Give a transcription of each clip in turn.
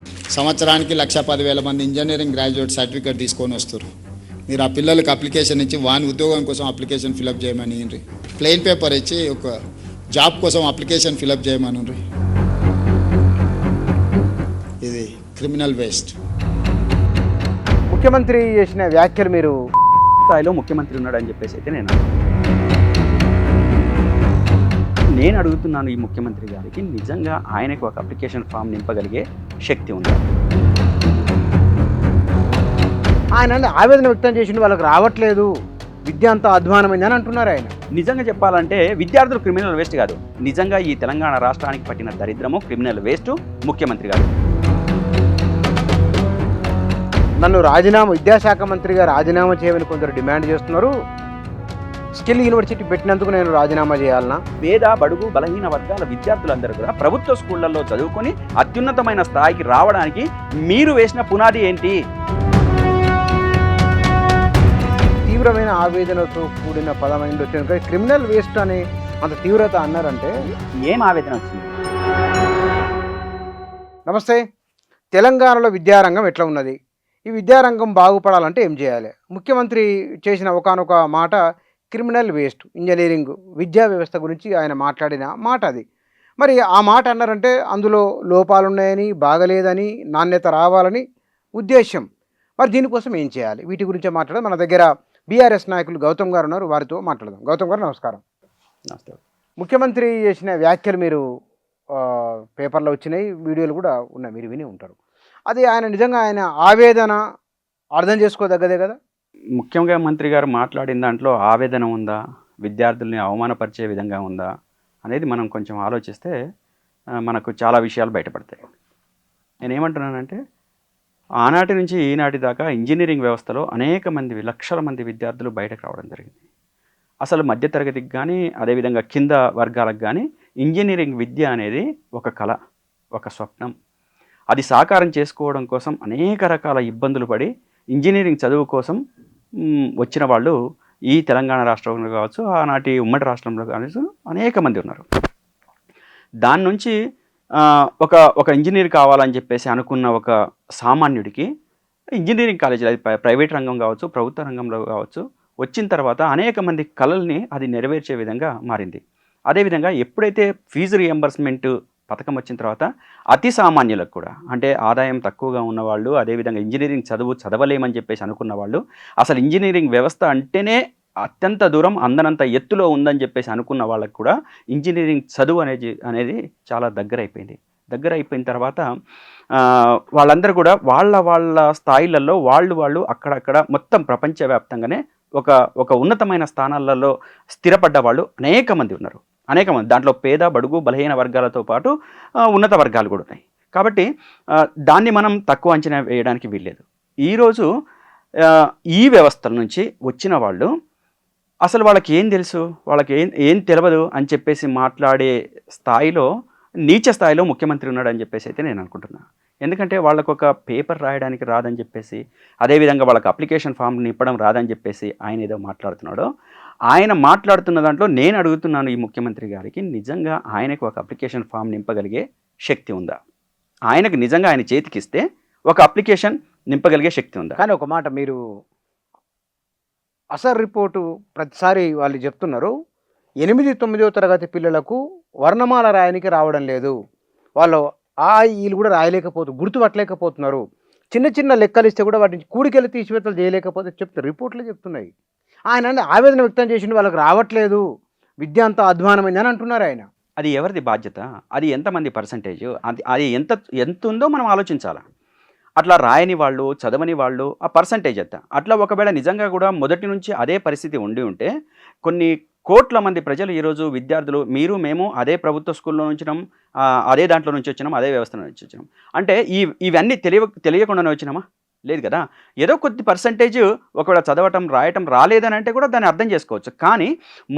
సంవత్సరానికి 1,10,000 మంది engineering graduate certificate తీసుకొని వస్తారు. మీరు ఆ పిల్లలకి అప్లికేషన్ ఇచ్చి వాని ఉద్యోగం కోసం అప్లికేషన్ ఫిలప్ చేయమని ప్లెయిన్ పేపర్ ఇచ్చి ఒక జాబ్ కోసం అప్లికేషన్ ఫిలప్ చేయమని ఇది క్రిమినల్ వేస్ట్. ముఖ్యమంత్రి చేసిన వ్యాఖ్యలు మీరు స్థాయిలో ముఖ్యమంత్రి ఉన్నాడని చెప్పేసి అయితే నేను అడుగుతున్నాను ఈ ముఖ్యమంత్రి గారికి, నిజంగా ఆయనకు ఒక అప్లికేషన్ ఫామ్ నింపగలిగే శక్తి ఉందా? ఆయన ఆవేదన వ్యక్తం చేసిన వాళ్ళకి రావట్లేదు, విద్య అంతా అధ్వానమైందని అంటున్నారు ఆయన. నిజంగా చెప్పాలంటే విద్యార్థులు క్రిమినల్ వేస్ట్ కాదు, నిజంగా ఈ తెలంగాణ రాష్ట్రానికి పట్టిన దరిద్రము క్రిమినల్ వేస్ట్ ముఖ్యమంత్రి గారు. నన్ను విద్యాశాఖ మంత్రిగా రాజీనామా చేయమని కొందరు డిమాండ్ చేస్తున్నారు. స్కిల్ యూనివర్సిటీ పెట్టినందుకు నేను రాజీనామా చేయాలన్నా? పేద బడుగు బలహీన వర్గాల విద్యార్థులందరూ కూడా ప్రభుత్వ స్కూళ్లలో చదువుకొని అత్యున్నతమైన స్థాయికి రావడానికి మీరు వేసిన పునాది ఏంటి? తీవ్రమైన ఆవేదనతో కూడిన పదమైంది వచ్చింది. క్రిమినల్ వేస్ట్ అనే అంత తీవ్రత అన్నారంటే ఏం ఆవేదన వచ్చింది? నమస్తే. తెలంగాణలో విద్యారంగం ఎట్లా ఉన్నది? ఈ విద్యారంగం బాగుపడాలంటే ఏం చేయాలి? ముఖ్యమంత్రి చేసిన ఒకానొక మాట క్రిమినల్ వేస్ట్, ఇంజనీరింగ్ విద్యా వ్యవస్థ గురించి ఆయన మాట్లాడిన మాట అది. మరి ఆ మాట అన్నారంటే అందులో లోపాలున్నాయని, బాగలేదని, నాణ్యత రావాలని ఉద్దేశం. మరి దీనికోసం ఏం చేయాలి? వీటి గురించి మాట్లాడడం మన దగ్గర బీఆర్ఎస్ నాయకులు గౌతమ్ గారు ఉన్నారు, వారితో మాట్లాడదాం. గౌతమ్ గారు నమస్కారం. నమస్తే. ముఖ్యమంత్రి చేసిన వ్యాఖ్యలు మీరు పేపర్లో వచ్చినాయి, వీడియోలు కూడా ఉన్నాయి, మీరు విని ఉంటారు. అది ఆయన నిజంగా ఆయన ఆవేదన అర్థం చేసుకోదగ్గదే కదా? ముఖ్యంగా మంత్రి గారు మాట్లాడిన దాంట్లో ఆవేదన ఉందా, విద్యార్థుల్ని అవమానపరిచే విధంగా ఉందా అనేది మనం కొంచెం ఆలోచిస్తే మనకు చాలా విషయాలు బయటపడతాయి. నేనేమంటున్నానంటే ఆనాటి నుంచి ఈనాటి దాకా ఇంజనీరింగ్ వ్యవస్థలో అనేక మంది, లక్షల మంది విద్యార్థులు బయటకు రావడం జరిగింది. అసలు మధ్యతరగతికి కానీ అదేవిధంగా కింద వర్గాలకు కానీ ఇంజనీరింగ్ విద్య అనేది ఒక కళ, ఒక స్వప్నం. అది సాకారం చేసుకోవడం కోసం అనేక రకాల ఇబ్బందులు పడి ఇంజనీరింగ్ చదువు కోసం వచ్చిన వాళ్ళు ఈ తెలంగాణ రాష్ట్రంలో కావచ్చు, ఆనాటి ఉమ్మడి రాష్ట్రంలో కావచ్చు అనేక మంది ఉన్నారు. దాని నుంచి ఒక ఇంజనీర్ కావాలని చెప్పేసి అనుకున్న ఒక సామాన్యుడికి ఇంజనీరింగ్ కాలేజీలు, అది ప్రైవేట్ రంగం కావచ్చు, ప్రభుత్వ రంగంలో కావచ్చు, వచ్చిన తర్వాత అనేక మంది కళల్ని అది నెరవేర్చే విధంగా మారింది. అదేవిధంగా ఎప్పుడైతే ఫీజు రియంబర్స్మెంట్ పథకం వచ్చిన తర్వాత అతి సామాన్యులకు కూడా, అంటే ఆదాయం తక్కువగా ఉన్నవాళ్ళు, అదేవిధంగా ఇంజనీరింగ్ చదవలేమని చెప్పేసి అనుకున్న వాళ్ళు, అసలు ఇంజనీరింగ్ వ్యవస్థ అంటేనే అత్యంత దూరం అందనంత ఎత్తులో ఉందని చెప్పేసి అనుకున్న వాళ్ళకు కూడా ఇంజనీరింగ్ చదువు అనేది చాలా దగ్గర అయిపోయిన తర్వాత వాళ్ళందరూ కూడా వాళ్ళ స్థాయిలలో వాళ్ళు అక్కడక్కడ మొత్తం ప్రపంచవ్యాప్తంగానే ఒక ఉన్నతమైన స్థానాలలో స్థిరపడ్డ వాళ్ళు అనేక మంది ఉన్నారు. దాంట్లో పేద బడుగు బలహీన వర్గాలతో పాటు ఉన్నత వర్గాలు కూడా ఉన్నాయి. కాబట్టి దాన్ని మనం తక్కువ అంచనా వేయడానికి వీల్లేదు. ఈరోజు ఈ వ్యవస్థల నుంచి వచ్చిన వాళ్ళు అసలు వాళ్ళకి ఏం తెలుసు, వాళ్ళకి ఏం తెలియదు అని చెప్పేసి మాట్లాడే స్థాయిలో, నీచ స్థాయిలో ముఖ్యమంత్రి ఉన్నాడని చెప్పేసి అయితే నేను అనుకుంటున్నాను. ఎందుకంటే వాళ్ళకు ఒక పేపర్ రాయడానికి రాదని చెప్పేసి, అదేవిధంగా వాళ్ళకి అప్లికేషన్ ఫామ్ నింపడం రాదని చెప్పేసి ఆయన ఏదో మాట్లాడుతున్నాడో, ఆయన మాట్లాడుతున్న దాంట్లో నేను అడుగుతున్నాను ఈ ముఖ్యమంత్రి గారికి, నిజంగా ఆయనకు ఒక అప్లికేషన్ ఫామ్ నింపగలిగే శక్తి ఉందా? ఆయనకు నిజంగా ఆయన చేతికిస్తే ఒక అప్లికేషన్ నింపగలిగే శక్తి ఉందా? కానీ ఒక మాట, మీరు అసలు రిపోర్టు ప్రతిసారి వాళ్ళు చెప్తున్నారు, 8-9వ తరగతి పిల్లలకు వర్ణమాల రాయనికి రావడం లేదు, వాళ్ళు వీళ్ళు కూడా గుర్తుపట్టలేకపోతున్నారు, చిన్న లెక్కలు ఇస్తే కూడా వాటిని కూడికెళ్ళి తీసివేతలు చేయలేకపోతే చెప్తారు, రిపోర్ట్లు చెప్తున్నాయి. ఆయన ఆవేదన వ్యక్తం చేసిన వాళ్ళకి రావట్లేదు, విద్య అంతా అధ్వానమైందని అంటున్నారు ఆయన. అది ఎవరిది బాధ్యత? అది ఎంతమంది పర్సంటేజ్? అది ఎంత ఉందో మనం ఆలోచించాలి. అట్లా రాయని వాళ్ళు, చదవని వాళ్ళు ఆ పర్సంటేజ్ ఎంత? అట్లా ఒకవేళ నిజంగా కూడా మొదటి నుంచి అదే పరిస్థితి ఉండి ఉంటే, కొన్ని కోట్ల మంది ప్రజలు ఈరోజు విద్యార్థులు, మీరు మేము అదే ప్రభుత్వ స్కూల్లో నుంచినాం, అదే దాంట్లో నుంచి వచ్చినాం, అదే వ్యవస్థ నుంచి వచ్చినాం అంటే ఇవన్నీ తెలియకుండానే వచ్చినామా? లేదు కదా. ఏదో కొద్ది పర్సంటేజ్ ఒకవేళ చదవటం రాయటం రాలేదని అంటే కూడా దాన్ని అర్థం చేసుకోవచ్చు. కానీ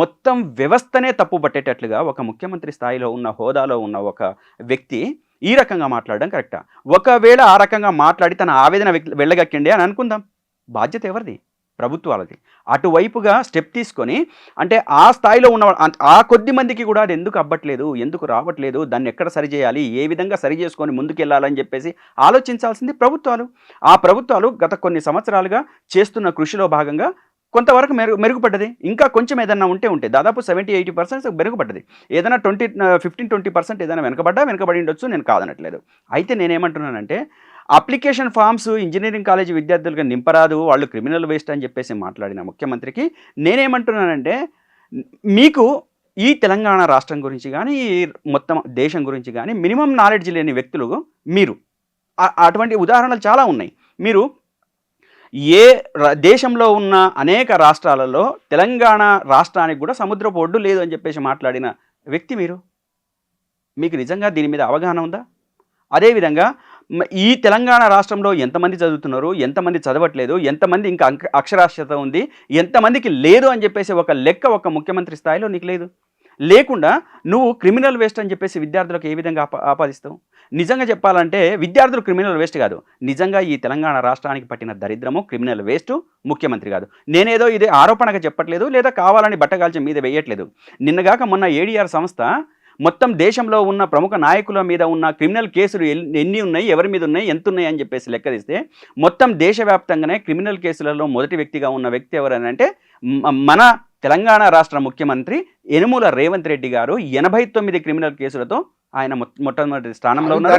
మొత్తం వ్యవస్థనే తప్పు పట్టేటట్లుగా ఒక ముఖ్యమంత్రి స్థాయిలో ఉన్న, హోదాలో ఉన్న ఒక వ్యక్తి ఈ రకంగా మాట్లాడడం కరెక్టా? ఒకవేళ ఆ రకంగా మాట్లాడి తన ఆవేదన వెళ్ళగక్కిండే అని అనుకుందాం, బాధ్యత ఎవరిది? ప్రభుత్వాలది. అటువైపుగా స్టెప్ తీసుకొని అంటే ఆ స్థాయిలో ఉన్న ఆ కొద్ది మందికి కూడా అది ఎందుకు అవ్వట్లేదు, ఎందుకు రావట్లేదు, దాన్ని ఎక్కడ సరిచేయాలి, ఏ విధంగా సరి చేసుకొని ముందుకెళ్ళాలని చెప్పేసి ఆలోచించాల్సింది ప్రభుత్వాలు. ఆ ప్రభుత్వాలు గత కొన్ని సంవత్సరాలుగా చేస్తున్న కృషిలో భాగంగా కొంతవరకు మెరుగుపడ్డది. ఇంకా కొంచెం ఏదన్నా ఉంటే దాదాపు 70-80% మెరుగుపడ్డది. ఏదైనా 15-20% ఏదైనా వెనకబడి ఉండొచ్చు, నేను కాదనట్లేదు. అయితే నేనేమంటున్నానంటే అప్లికేషన్ ఫామ్స్ ఇంజనీరింగ్ కాలేజీ విద్యార్థులుగా నింపరాదు, వాళ్ళు క్రిమినల్ వేస్ట్ అని చెప్పేసి మాట్లాడిన ముఖ్యమంత్రికి నేనేమంటున్నానంటే, మీకు ఈ తెలంగాణ రాష్ట్రం గురించి కానీ ఈ మొత్తం దేశం గురించి కానీ మినిమం నాలెడ్జ్ లేని వ్యక్తులు మీరు. అటువంటి ఉదాహరణలు చాలా ఉన్నాయి. మీరు దేశంలో ఉన్న అనేక రాష్ట్రాలలో తెలంగాణ రాష్ట్రానికి కూడా సముద్రపు ఒడ్డు లేదు అని చెప్పేసి మాట్లాడిన వ్యక్తి మీరు. మీకు నిజంగా దీని మీద అవగాహన ఉందా? అదేవిధంగా ఈ తెలంగాణ రాష్ట్రంలో ఎంతమంది చదువుతున్నారు, ఎంతమంది చదవట్లేదు, ఎంతమంది ఇంకా అక్షరాస్యత ఉంది, ఎంతమందికి లేదు అని చెప్పేసి ఒక లెక్క ఒక ముఖ్యమంత్రి స్థాయిలో నీకు లేదు. లేకుండా నువ్వు క్రిమినల్ వేస్ట్ అని చెప్పేసి విద్యార్థులకు ఏ విధంగా ఆపాదిస్తావు? నిజంగా చెప్పాలంటే విద్యార్థులు క్రిమినల్ వేస్ట్ కాదు, నిజంగా ఈ తెలంగాణ రాష్ట్రానికి పట్టిన దరిద్రము క్రిమినల్ వేస్ట్ ముఖ్యమంత్రి కాదు. నేనేదో ఇదే ఆరోపణగా చెప్పట్లేదు, లేదా కావాలని బట్టగాల్చి మీద వేయట్లేదు. నిన్నగాక మొన్న ఏడీఆర్ సంస్థ మొత్తం దేశంలో ఉన్న ప్రముఖ నాయకుల మీద ఉన్న క్రిమినల్ కేసులు ఎన్ని ఉన్నాయి, ఎవరి మీద ఉన్నాయి, ఎంత ఉన్నాయి అని చెప్పేసి లెక్కదిస్తే మొత్తం దేశవ్యాప్తంగానే క్రిమినల్ కేసులలో మొదటి వ్యక్తిగా ఉన్న వ్యక్తి ఎవరనంటే మన తెలంగాణ రాష్ట్ర ముఖ్యమంత్రి యనుమల రేవంత్ రెడ్డి గారు. 89 క్రిమినల్ కేసులతో ఆయన మొట్టమొదటి స్థానంలో ఉన్నారు.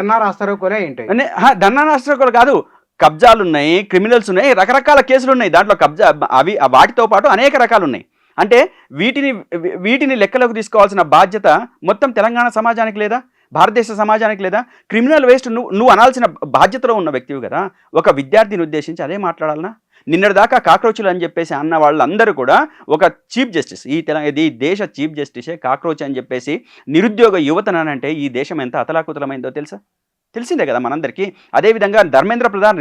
ధర్నా రాష్ట్రాలు కాదు, కబ్జాలు ఉన్నాయి, క్రిమినల్స్ ఉన్నాయి, రకరకాల కేసులు ఉన్నాయి. దాంట్లో కబ్జా అవి వాటితో పాటు అనేక రకాలు ఉన్నాయి. అంటే వీటిని లెక్కలోకి తీసుకోవాల్సిన బాధ్యత మొత్తం తెలంగాణ సమాజానికి లేదా, భారతదేశ సమాజానికి లేదా? క్రిమినల్ వేస్ట్ నువ్వు అనాల్సిన బాధ్యతలో ఉన్న వ్యక్తివి కదా. ఒక విద్యార్థిని ఉద్దేశించి అదే మాట్లాడాలనా? నిన్నటిదాకా కాక్రోచులు అని చెప్పేసి అన్న వాళ్ళందరూ కూడా ఒక చీఫ్ జస్టిస్, ఈ దేశ చీఫ్ జస్టిసే కాక్రోచ్ అని చెప్పేసి నిరుద్యోగ యువతనంటే ఈ దేశం ఎంత అతలాకుతలమైందో తెలిసిందే కదా మనందరికీ. అదేవిధంగా ధర్మేంద్ర ప్రధాన్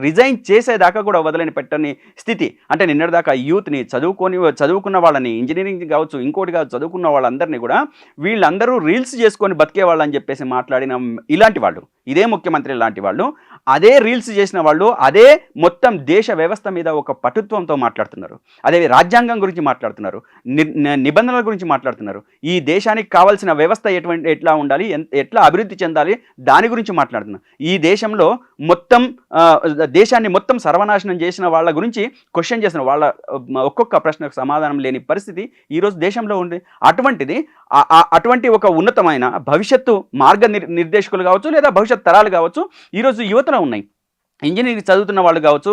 రిజైన్ చేసేదాకా కూడా వదలని పెట్టని స్థితి. అంటే నిన్నటిదాకా యూత్ని చదువుకున్న వాళ్ళని, ఇంజనీరింగ్ కావచ్చు ఇంకోటి కావచ్చు చదువుకున్న వాళ్ళందరినీ కూడా వీళ్ళందరూ రీల్స్ చేసుకొని బతికే వాళ్ళని చెప్పేసి మాట్లాడిన ఇలాంటి వాళ్ళు, ఇదే ముఖ్యమంత్రి లాంటి వాళ్ళు, అదే రీల్స్ చేసిన వాళ్ళు అదే మొత్తం దేశ వ్యవస్థ మీద ఒక పటుత్వంతో మాట్లాడుతున్నారు. అదే రాజ్యాంగం గురించి మాట్లాడుతున్నారు, నిబంధనల గురించి మాట్లాడుతున్నారు, ఈ దేశానికి కావాల్సిన వ్యవస్థ ఎట్లా ఉండాలి, ఎట్లా అభివృద్ధి చెందాలి దాని గురించి మాట్లాడుతున్నారు. ఈ దేశంలో మొత్తం దేశాన్ని మొత్తం సర్వనాశనం చేసిన వాళ్ళ గురించి క్వశ్చన్ చేసిన వాళ్ళ ఒక్కొక్క ప్రశ్నకు సమాధానం లేని పరిస్థితి ఈరోజు దేశంలో ఉంది. అటువంటి ఒక ఉన్నతమైన భవిష్యత్తు నిర్దేశకులు కావచ్చు, లేదా భవిష్యత్ తరాలు కావచ్చు ఈరోజు యువతలో ఉన్నాయి. ఇంజనీరింగ్ చదువుతున్న వాళ్ళు కావచ్చు,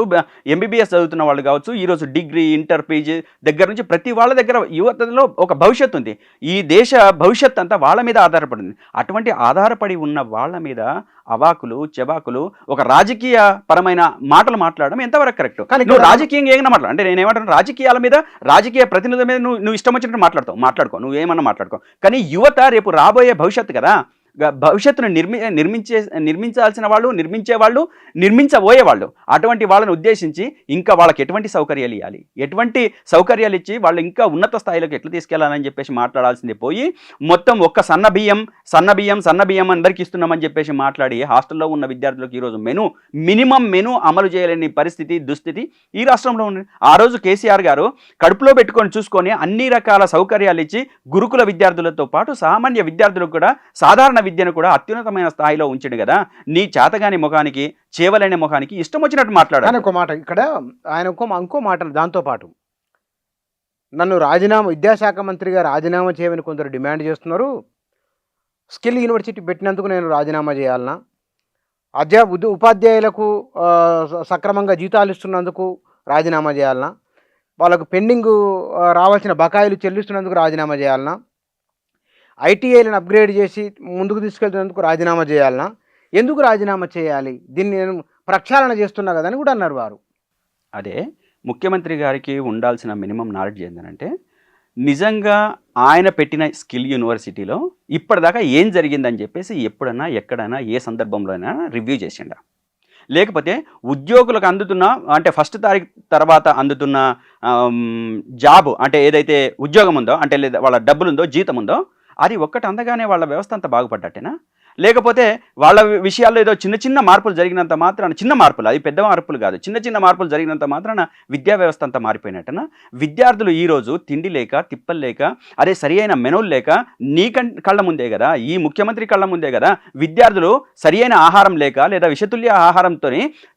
ఎంబీబీఎస్ చదువుతున్న వాళ్ళు కావచ్చు, ఈరోజు డిగ్రీ, ఇంటర్, పీజీ దగ్గర నుంచి ప్రతి వాళ్ళ దగ్గర యువతలో ఒక భవిష్యత్తు ఉంది. ఈ దేశ భవిష్యత్ అంతా వాళ్ళ మీద ఆధారపడింది. అటువంటి ఆధారపడి ఉన్న వాళ్ళ మీద అవాకులు చెవాకులు ఒక రాజకీయ పరమైన మాటలు మాట్లాడడం ఎంతవరకు కరెక్ట్? కానీ నువ్వు రాజకీయంగా ఏమైనా మాట్లాడు అంటే నేనేమంటాను, రాజకీయాల మీద, రాజకీయ ప్రతినిధుల మీద నువ్వు ఇష్టం వచ్చినట్టు మాట్లాడుకో, నువ్వేమన్నా మాట్లాడుకో. కానీ యువత రేపు రాబోయే భవిష్యత్తు కదా. భవిష్యత్తును నిర్మించాల్సిన వాళ్ళు, నిర్మించబోయేవాళ్ళు. అటువంటి వాళ్ళని ఉద్దేశించి ఇంకా వాళ్ళకి ఎటువంటి సౌకర్యాలు ఇవ్వాలి, ఎటువంటి సౌకర్యాలు ఇచ్చి వాళ్ళు ఇంకా ఉన్నత స్థాయిలోకి ఎట్లా తీసుకెళ్లాలని చెప్పేసి మాట్లాడాల్సింది పోయి మొత్తం ఒక్క సన్న బియ్యం అందరికి ఇస్తున్నామని చెప్పేసి మాట్లాడి హాస్టల్లో ఉన్న విద్యార్థులకు ఈరోజు మినిమం మెను అమలు చేయలేని పరిస్థితి, దుస్థితి ఈ రాష్ట్రంలో ఉంది. ఆ రోజు కేసీఆర్ గారు కడుపులో పెట్టుకొని చూసుకొని అన్ని రకాల సౌకర్యాలు ఇచ్చి గురుకుల విద్యార్థులతో పాటు సామాన్య విద్యార్థులకు కూడా సాధారణ విద్యను కూడా అత్యున్నతమైన స్థాయిలో ఉంచడు కదా. నీ చేతగాని ముఖానికి, చేవలేని ముఖానికి ఇష్టం వచ్చినట్టు మాట్లాడాలి. ఒక మాట ఇక్కడ ఆయన ఇంకో మాట, దాంతోపాటు నన్ను విద్యాశాఖ మంత్రిగా రాజీనామా చేయమని కొందరు డిమాండ్ చేస్తున్నారు. స్కిల్ యూనివర్సిటీ పెట్టినందుకు నేను రాజీనామా చేయాలనా, ఉపాధ్యాయులకు సక్రమంగా జీతాలు ఇస్తున్నందుకు రాజీనామా చేయాలనా, వాళ్ళకు పెండింగ్ రావాల్సిన బకాయిలు చెల్లిస్తున్నందుకు రాజీనామా చేయాలనా, ఐటీఐలను అప్గ్రేడ్ చేసి ముందుకు తీసుకెళ్తున్నందుకు రాజీనామా చేయాలనా, ఎందుకు రాజీనామా చేయాలి, దీన్ని నేను ప్రక్షాళన చేస్తున్నా కదా అని కూడా అన్నారు వారు. అదే ముఖ్యమంత్రి గారికి ఉండాల్సిన మినిమం నాలెడ్జ్ ఏంటంటే నిజంగా ఆయన పెట్టిన స్కిల్ యూనివర్సిటీలో ఇప్పటిదాకా ఏం జరిగిందని చెప్పేసి ఎప్పుడన్నా ఎక్కడైనా ఏ సందర్భంలోనైనా రివ్యూ చేసిండా, లేకపోతే ఉద్యోగులకు అందుతున్న అంటే 1వ తారీఖు తర్వాత అందుతున్న జాబ్ అంటే ఏదైతే ఉద్యోగం ఉందో అంటే లేదా వాళ్ళ డబ్బులు ఉందో, జీతం ఉందో అది ఒక్కటి అందగానే వాళ్ళ వ్యవస్థ అంతా బాగుపడ్డట్టేనా? లేకపోతే వాళ్ళ విషయాల్లో ఏదో చిన్న చిన్న మార్పులు జరిగినంత మాత్రాన, చిన్న మార్పులు, అది పెద్ద మార్పులు కాదు, చిన్న చిన్న మార్పులు జరిగినంత మాత్రాన విద్యా వ్యవస్థ అంతా మారిపోయినట్టన విద్యార్థులు ఈరోజు తిండి లేక, తిప్పలు లేక, అదే సరి అయిన మెనులు లేక నీ కళ్ళ ముందే కదా, ఈ ముఖ్యమంత్రి కళ్ళ ముందే కదా విద్యార్థులు సరి అయిన ఆహారం లేక లేదా విషతుల్య ఆహారంతో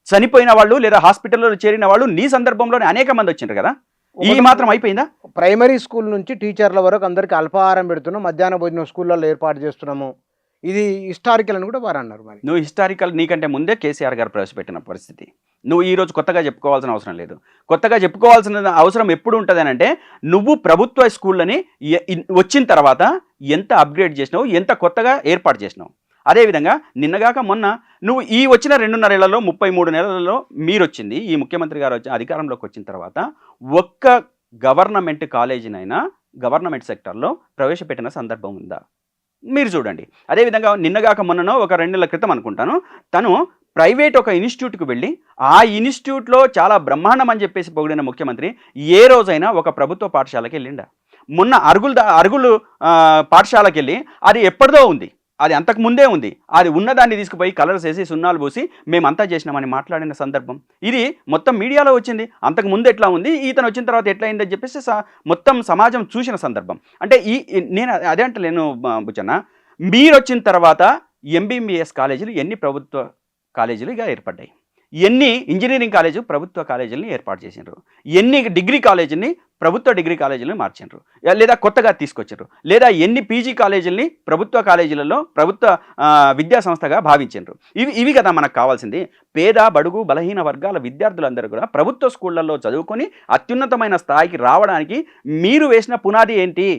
చనిపోయిన వాళ్ళు లేదా హాస్పిటల్లో చేరిన వాళ్ళు నీ సందర్భంలోనే అనేక మంది వచ్చిండ్రు కదా. ఈ మాత్రం అయిపోయిందా? ప్రైమరీ స్కూల్ నుంచి టీచర్ల వరకు అందరికీ అల్పాహారం పెడుతున్నాం, మధ్యాహ్న భోజనం స్కూళ్ళల్లో ఏర్పాటు చేస్తున్నాము, ఇది హిస్టారికల్ అని కూడా వారు అన్నారు. మరి నువ్వు హిస్టారికల్, నీకంటే ముందే కేసీఆర్ గారు ప్రవేశపెట్టిన పరిస్థితి. నువ్వు ఈరోజు కొత్తగా చెప్పుకోవాల్సిన అవసరం లేదు. కొత్తగా చెప్పుకోవాల్సిన అవసరం ఎప్పుడు ఉంటుంది అని అంటే, నువ్వు ప్రభుత్వ స్కూళ్ళని వచ్చిన తర్వాత ఎంత అప్గ్రేడ్ చేసినావు, ఎంత కొత్తగా ఏర్పాటు చేసినావు. అదేవిధంగా నిన్నగాక మొన్న నువ్వు ఈ వచ్చిన 2.5 నెలల్లో 33 నెలలలో మీరు వచ్చింది, ఈ ముఖ్యమంత్రి గారు వచ్చి అధికారంలోకి వచ్చిన తర్వాత ఒక్క గవర్నమెంట్ కాలేజీనైనా గవర్నమెంట్ సెక్టర్లో ప్రవేశపెట్టిన సందర్భం ఉందా? మీరు చూడండి. అదేవిధంగా నిన్నగాక మొన్ననో ఒక 2 నెలల క్రితం అనుకుంటాను, తను ప్రైవేట్ ఒక ఇన్స్టిట్యూట్కి వెళ్ళి ఆ ఇన్స్టిట్యూట్లో చాలా బ్రహ్మాండం అని చెప్పేసి పొగిడిన ముఖ్యమంత్రి ఏ రోజైనా ఒక ప్రభుత్వ పాఠశాలకి వెళ్ళిండా? మొన్న అరుగులు పాఠశాలకి వెళ్ళి అది ఎప్పటిదో ఉంది, అది అంతకు ముందే ఉంది, అది ఉన్నదాన్ని తీసుకుపోయి కలర్స్ వేసి సున్నాలు పూసి మేమంతా చేసినామని మాట్లాడిన సందర్భం ఇది మొత్తం మీడియాలో వచ్చింది. అంతకు ముందు ఎట్లా ఉంది, ఇతను వచ్చిన తర్వాత ఎట్లా అయిందని చెప్పేసి మొత్తం సమాజం చూసిన సందర్భం. అంటే నేను అదే అంటలేను బుచ్చన్న, మీరు వచ్చిన తర్వాత ఎంబీబీఎస్ కాలేజీలు ఎన్ని ప్రభుత్వ కాలేజీలుగా ఏర్పడ్డాయి, ఎన్ని ఇంజనీరింగ్ కాలేజీ ప్రభుత్వ కాలేజీలని ఏర్పాటు చేసినారు, ఎన్ని డిగ్రీ కాలేజీని ప్రభుత్వ డిగ్రీ కాలేజీలను మార్చిండ్రు లేదా కొత్తగా తీసుకొచ్చారు, లేదా ఎన్ని పీజీ కాలేజీలని ప్రభుత్వ కాలేజీలలో ప్రభుత్వ విద్యా సంస్థగా భావించారు. ఇవి కదా మనకు కావాల్సింది. పేద బడుగు బలహీన వర్గాల విద్యార్థులందరూ కూడా ప్రభుత్వ స్కూళ్ళల్లో చదువుకొని అత్యున్నతమైన స్థాయికి రావడానికి మీరు వేసిన పునాది ఏంటి?